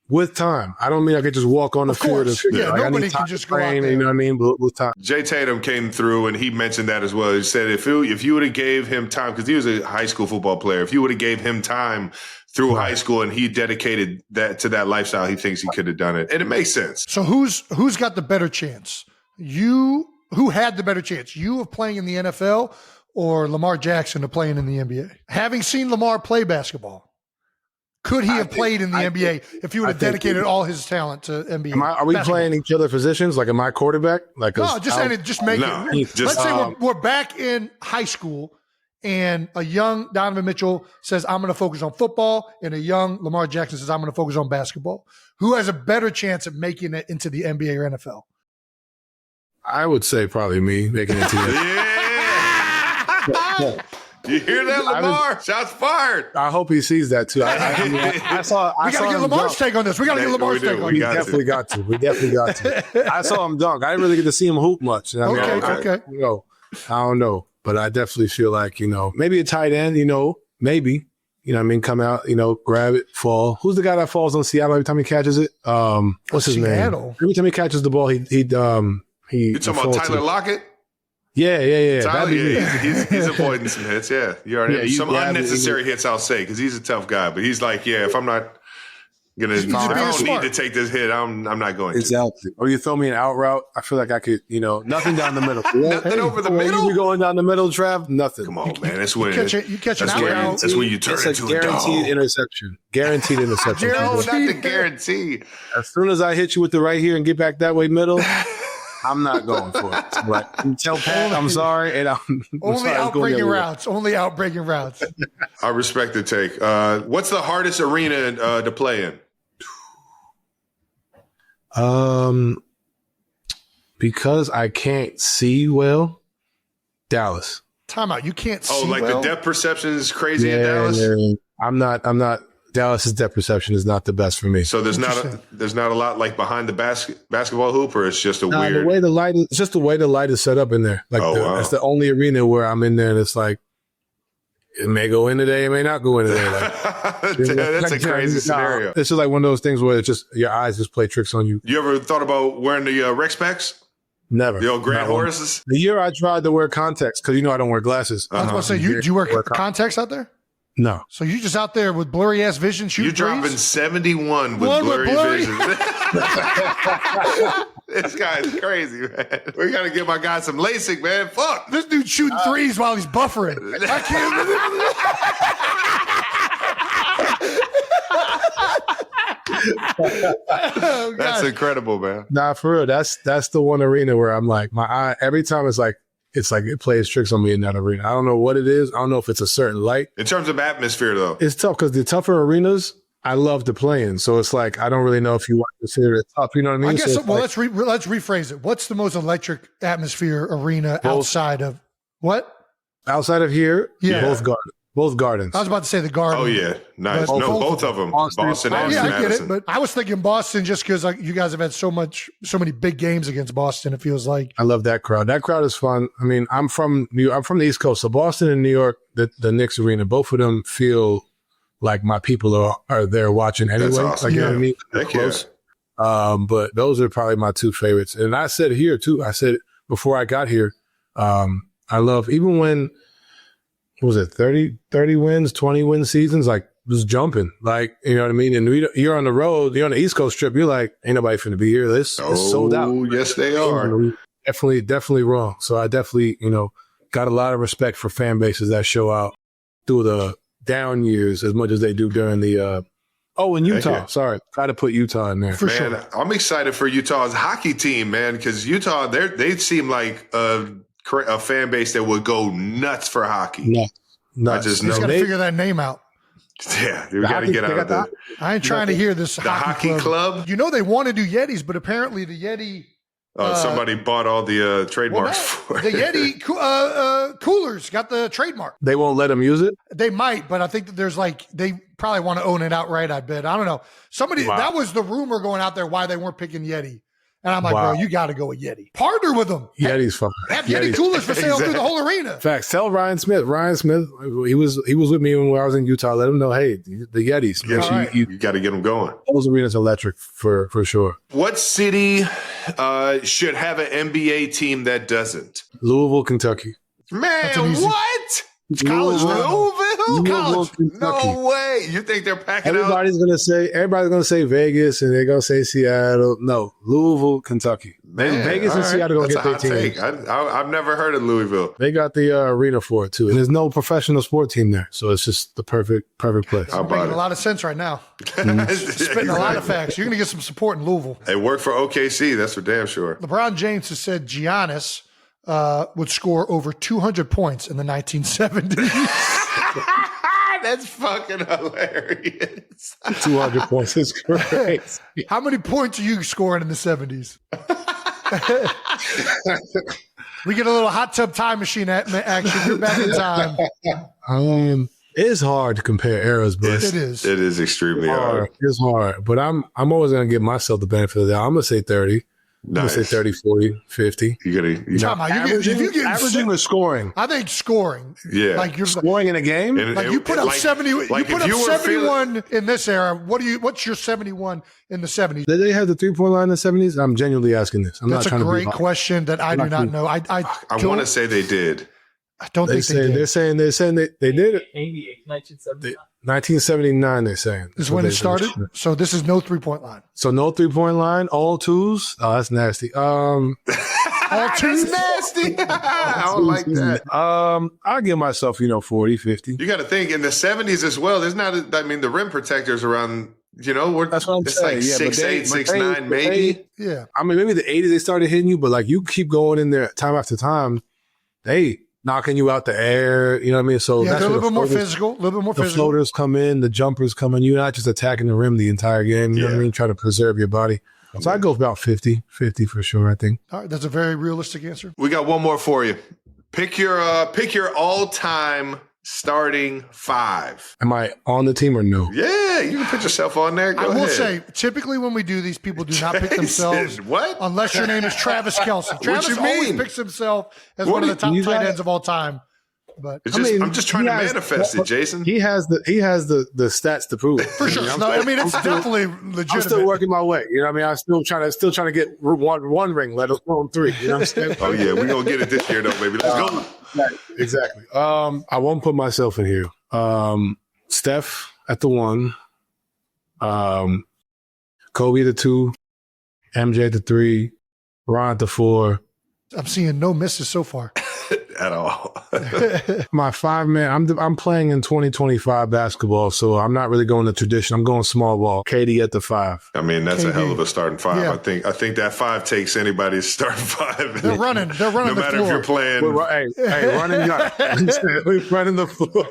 Speaker 4: With time. I don't mean I could just walk on the field.
Speaker 1: Nobody can just go out there.
Speaker 4: You know what I mean? But with time.
Speaker 2: Jay Tatum came through and he mentioned that as well. He said if you would have gave him time, because he was a high school football player, if you would have gave him time through high school and he dedicated that to that lifestyle, he thinks he could have done it. And it makes sense.
Speaker 1: So who's got the better chance? Who had the better chance? You of playing in the NFL or Lamar Jackson of playing in the NBA? Having seen Lamar play basketball, could he have played in the NBA if he would have dedicated all his talent to NBA?
Speaker 4: Are we playing each other positions? Like, am I quarterback? Like,
Speaker 1: no, just make it. Let's say we're back in high school and a young Donovan Mitchell says, I'm going to focus on football, and a young Lamar Jackson says, I'm going to focus on basketball. Who has a better chance of making it into the NBA or NFL?
Speaker 4: I would say probably me making it to the
Speaker 2: Yeah. You hear that, Lamar? Shots fired.
Speaker 4: I hope he sees that too. I saw.
Speaker 1: We got to get Lamar's take on this. We got to get Lamar's take on this.
Speaker 4: We definitely got to. I saw him dunk. I didn't really get to see him hoop much.
Speaker 1: Okay.
Speaker 4: I don't know, but I definitely feel like maybe a tight end. Maybe come out. Grab it, fall. Who's the guy that falls on Seattle every time he catches it? What's his name? Every time he catches the ball, he.
Speaker 2: You talking about Tyler Lockett?
Speaker 4: Yeah.
Speaker 2: Tyler, he's avoiding some hits. Yeah, you already some unnecessary hits. I'll say because he's a tough guy, but he's like, if I'm not gonna, if I don't need to take this hit, I'm not going to.
Speaker 4: Exactly. Or you throw me an out route, I feel like I could, nothing down the middle.
Speaker 2: Nothing over the middle.
Speaker 4: You going down the middle, Trav? Nothing.
Speaker 2: Come on, man. That's when
Speaker 1: you catch an out route.
Speaker 2: That's when you turn into a
Speaker 4: guaranteed interception. Guaranteed interception.
Speaker 2: No, not the guarantee.
Speaker 4: As soon as I hit you with the right here and get back that way middle. I'm not going for it. But tell Pat I'm sorry, and I'm
Speaker 1: only outbreaking routes. Only outbreaking routes.
Speaker 2: I respect the take. What's the hardest arena to play in?
Speaker 4: Because I can't see well, Dallas.
Speaker 1: Time out. You can't see well?
Speaker 2: The depth perception is crazy in Dallas?
Speaker 4: Yeah. I'm not. Dallas's depth perception is not the best for me.
Speaker 2: So there's not a lot like behind the basketball hoop, or it's just weird.
Speaker 4: The way the light is, it's just the way the light is set up in there. It's the only arena where I'm in there, and it's like it may go in today, it may not go in today.
Speaker 2: That's a crazy scenario.
Speaker 4: It's just like one of those things where it's just your eyes just play tricks on you.
Speaker 2: You ever thought about wearing the rec specs?
Speaker 4: Never.
Speaker 2: The old Grant Horaces?
Speaker 4: The year I tried to wear contacts, because I don't wear glasses.
Speaker 1: I was going to say, do you wear contacts out there?
Speaker 4: No.
Speaker 1: So you just out there with blurry ass vision shooting?
Speaker 2: You're dropping 71 with blurry vision. This guy's crazy, man. We got to give my guy some LASIK, man. Fuck.
Speaker 1: This dude's shooting threes while he's buffering. I can't.
Speaker 2: That's incredible, man.
Speaker 4: Nah, for real. That's the one arena where I'm like, my eye, every time it's like it plays tricks on me in that arena. I don't know what it is. I don't know if it's a certain light.
Speaker 2: In terms of atmosphere, though.
Speaker 4: It's tough because the tougher arenas, I love to play in. So it's like, I don't really know if you want to consider it tough. You know what I mean?
Speaker 1: I guess, let's rephrase it. What's the most electric atmosphere arena outside of what?
Speaker 4: Outside of here, both Garden. Both Gardens.
Speaker 1: I was about to say the Garden.
Speaker 2: Oh, yeah. Nice.
Speaker 1: But
Speaker 2: both of them. Boston and
Speaker 1: yeah, I get
Speaker 2: Madison.
Speaker 1: it. But I was thinking Boston just because you guys have had so many big games against Boston, it feels like.
Speaker 4: I love that crowd. That crowd is fun. I mean, I'm from the East Coast. So Boston and New York, the Knicks arena, both of them feel like my people are there watching anyway.
Speaker 2: That's awesome.
Speaker 4: Like, you know what I mean?
Speaker 2: Heck
Speaker 4: close. But those are probably my two favorites. And I said here, too. I said before I got here, I love, even when, what was it, 30 wins, 20 win seasons, like, was jumping. Like, you know what I mean? And you're on the road, you're on the East Coast trip, you're like, ain't nobody finna be here. It's sold out.
Speaker 2: Yes, they are.
Speaker 4: Definitely wrong. So I definitely, got a lot of respect for fan bases that show out through the down years as much as they do during the in Utah. Sorry. Got to put Utah in there.
Speaker 1: For sure.
Speaker 2: I'm excited for Utah's hockey team, man, because Utah, they seem like a fan base that would go nuts for hockey.
Speaker 4: Nuts.
Speaker 2: I just
Speaker 1: He's
Speaker 2: know
Speaker 1: got to figure that name out.
Speaker 2: Yeah, we got to get out of that.
Speaker 1: I ain't trying to hear this
Speaker 2: the hockey club.
Speaker 1: You know they want to do Yetis, but apparently the Yeti.
Speaker 2: Somebody bought all the trademarks for it.
Speaker 1: The Yeti coolers got the trademark.
Speaker 4: They won't let them use it?
Speaker 1: They might, but I think that there's they probably want to own it outright, I bet. I don't know. That was the rumor going out there why they weren't picking Yeti. And I'm like, bro, you got to go with Yeti. Partner with them.
Speaker 4: Yeti's fun.
Speaker 1: Have Yeti coolers for sale through the whole arena.
Speaker 4: Facts. Tell Ryan Smith. He was with me when I was in Utah. Let him know, hey, the Yetis.
Speaker 2: Yes, you got to get them going.
Speaker 4: Those arenas electric for sure.
Speaker 2: What city should have an NBA team that doesn't?
Speaker 4: Louisville, Kentucky.
Speaker 2: Man, what?
Speaker 1: It's college now.
Speaker 2: Louisville?
Speaker 1: College.
Speaker 2: No way. You think they're packing
Speaker 4: everybody's gonna say Vegas and they're gonna say Seattle. No, Louisville, Kentucky.
Speaker 2: Man,
Speaker 4: Vegas and Seattle gonna
Speaker 2: That's
Speaker 4: get their team.
Speaker 2: I've never heard of Louisville.
Speaker 4: They got the arena for it too. And there's no professional sport team there. So it's just the perfect place.
Speaker 1: It's making a lot of sense right now. Spitting a lot of facts. You're gonna get some support in Louisville.
Speaker 2: It worked for OKC, that's for damn sure.
Speaker 1: LeBron James has said Giannis would score over 200 points in the 1970s.
Speaker 2: That's fucking hilarious.
Speaker 4: 200 points is great.
Speaker 1: How many points are you scoring in the 70s? We get a little hot tub time machine action. You're back in time.
Speaker 4: It's hard to compare eras, but
Speaker 1: it is.
Speaker 2: It is extremely hard.
Speaker 4: It's hard, but I'm always going to give myself the benefit of the doubt. I'm going to say 30. I'm going to say 30, 40, 50.
Speaker 1: Averaging
Speaker 4: or scoring?
Speaker 1: I think scoring.
Speaker 2: Yeah.
Speaker 1: Like you're
Speaker 4: scoring in a game?
Speaker 1: You put up 70. You put up 71 in this era. What's your 71 in the 70s?
Speaker 4: Did they have the 3-point line in the 70s? I'm genuinely asking this.
Speaker 1: That's a great question that I do not know. I
Speaker 2: want to say they did.
Speaker 1: I don't think they did.
Speaker 4: They're saying they did it.
Speaker 6: 1979.
Speaker 4: 1979, they're saying.
Speaker 1: This is when it started? So this is no 3-point line.
Speaker 4: So no 3-point line, all twos? Oh, that's nasty.
Speaker 1: All twos?
Speaker 2: Nasty. I don't like that.
Speaker 4: I'll give myself, 40, 50.
Speaker 2: You got to think, in the 70s as well, there's not, the rim protectors around,
Speaker 4: that's what I'm saying.
Speaker 2: Like 6'8", 6'9", maybe.
Speaker 1: Yeah.
Speaker 4: I mean, maybe the 80s they started hitting you, but you keep going in there time after time, they knocking you out the air, you know what I mean? So
Speaker 1: they're
Speaker 4: that's
Speaker 1: a little bit more physical. The
Speaker 4: floaters come in, the jumpers come in. You're not just attacking the rim the entire game. You know what I mean? Trying to preserve your body. So I go about 50 for sure, I think.
Speaker 1: All right, that's a very realistic answer.
Speaker 2: We got one more for you. Pick your all-time starting 5.
Speaker 4: Am I on the team or no?
Speaker 2: Yeah, you can put yourself on there. Go ahead.
Speaker 1: I will say, typically when we do these, people do not pick themselves.
Speaker 2: What?
Speaker 1: Unless your name is Travis Kelce. Travis always picks himself as one of the top tight ends of all time. But
Speaker 2: I'm just trying to manifest it, Jason.
Speaker 4: He has the stats to prove it.
Speaker 1: For sure. It's definitely legitimate.
Speaker 4: I'm still working my way. You know what I mean? I'm still trying to get one ring, let alone 3. You know what I'm saying?
Speaker 2: Oh yeah, we're gonna get it this year though, baby. Let's go.
Speaker 4: Right, exactly. I won't put myself in here. Steph at the 1, Kobe at the 2, MJ at the 3, Ron at the 4.
Speaker 1: I'm seeing no misses so far.
Speaker 2: At all.
Speaker 4: My 5-man, I'm playing in 2025 basketball, so I'm not really going the tradition. I'm going small ball. KD at the 5.
Speaker 2: I mean, that's
Speaker 1: KD.
Speaker 2: a hell of a starting 5.
Speaker 1: Yeah.
Speaker 2: I think that 5 takes anybody's starting 5.
Speaker 1: They're running
Speaker 2: no
Speaker 1: the
Speaker 2: matter
Speaker 1: floor.
Speaker 2: if you're playing.
Speaker 4: Hey, running gun. We're running the floor.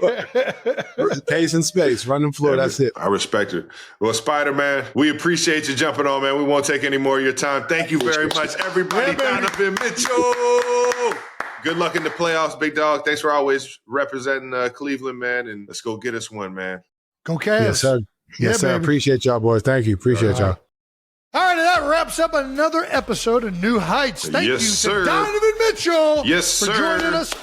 Speaker 4: Pace and space, running floor. That's it.
Speaker 2: I respect it. Well, Spider-Man, we appreciate you jumping on, man. We won't take any more of your time. Thank you very much, everybody. Donovan Mitchell. Good luck in the playoffs, big dog. Thanks for always representing Cleveland, man. And let's go get us one, man.
Speaker 1: Go Cavs.
Speaker 4: Yes, sir. Yes, sir. Appreciate y'all, boys. Thank you. Appreciate y'all.
Speaker 1: All right, and that wraps up another episode of New Heights. Thank you to Donovan Mitchell for joining us.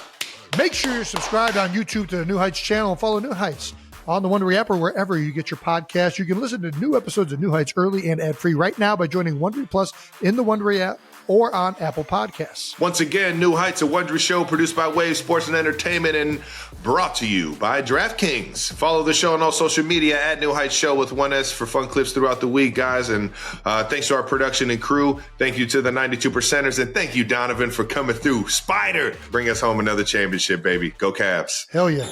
Speaker 1: Make sure you're subscribed on YouTube to the New Heights channel and follow New Heights on the Wondery app or wherever you get your podcast. You can listen to new episodes of New Heights early and ad-free right now by joining Wondery Plus in the Wondery app or on Apple Podcasts.
Speaker 2: Once again, New Heights, a Wondery show produced by Wave Sports and Entertainment and brought to you by DraftKings. Follow the show on all social media at New Heights Show with 1S for fun clips throughout the week, guys. And thanks to our production and crew. Thank you to the 92%ers. And thank you, Donovan, for coming through. Spider, bring us home another championship, baby. Go Cavs.
Speaker 1: Hell yeah.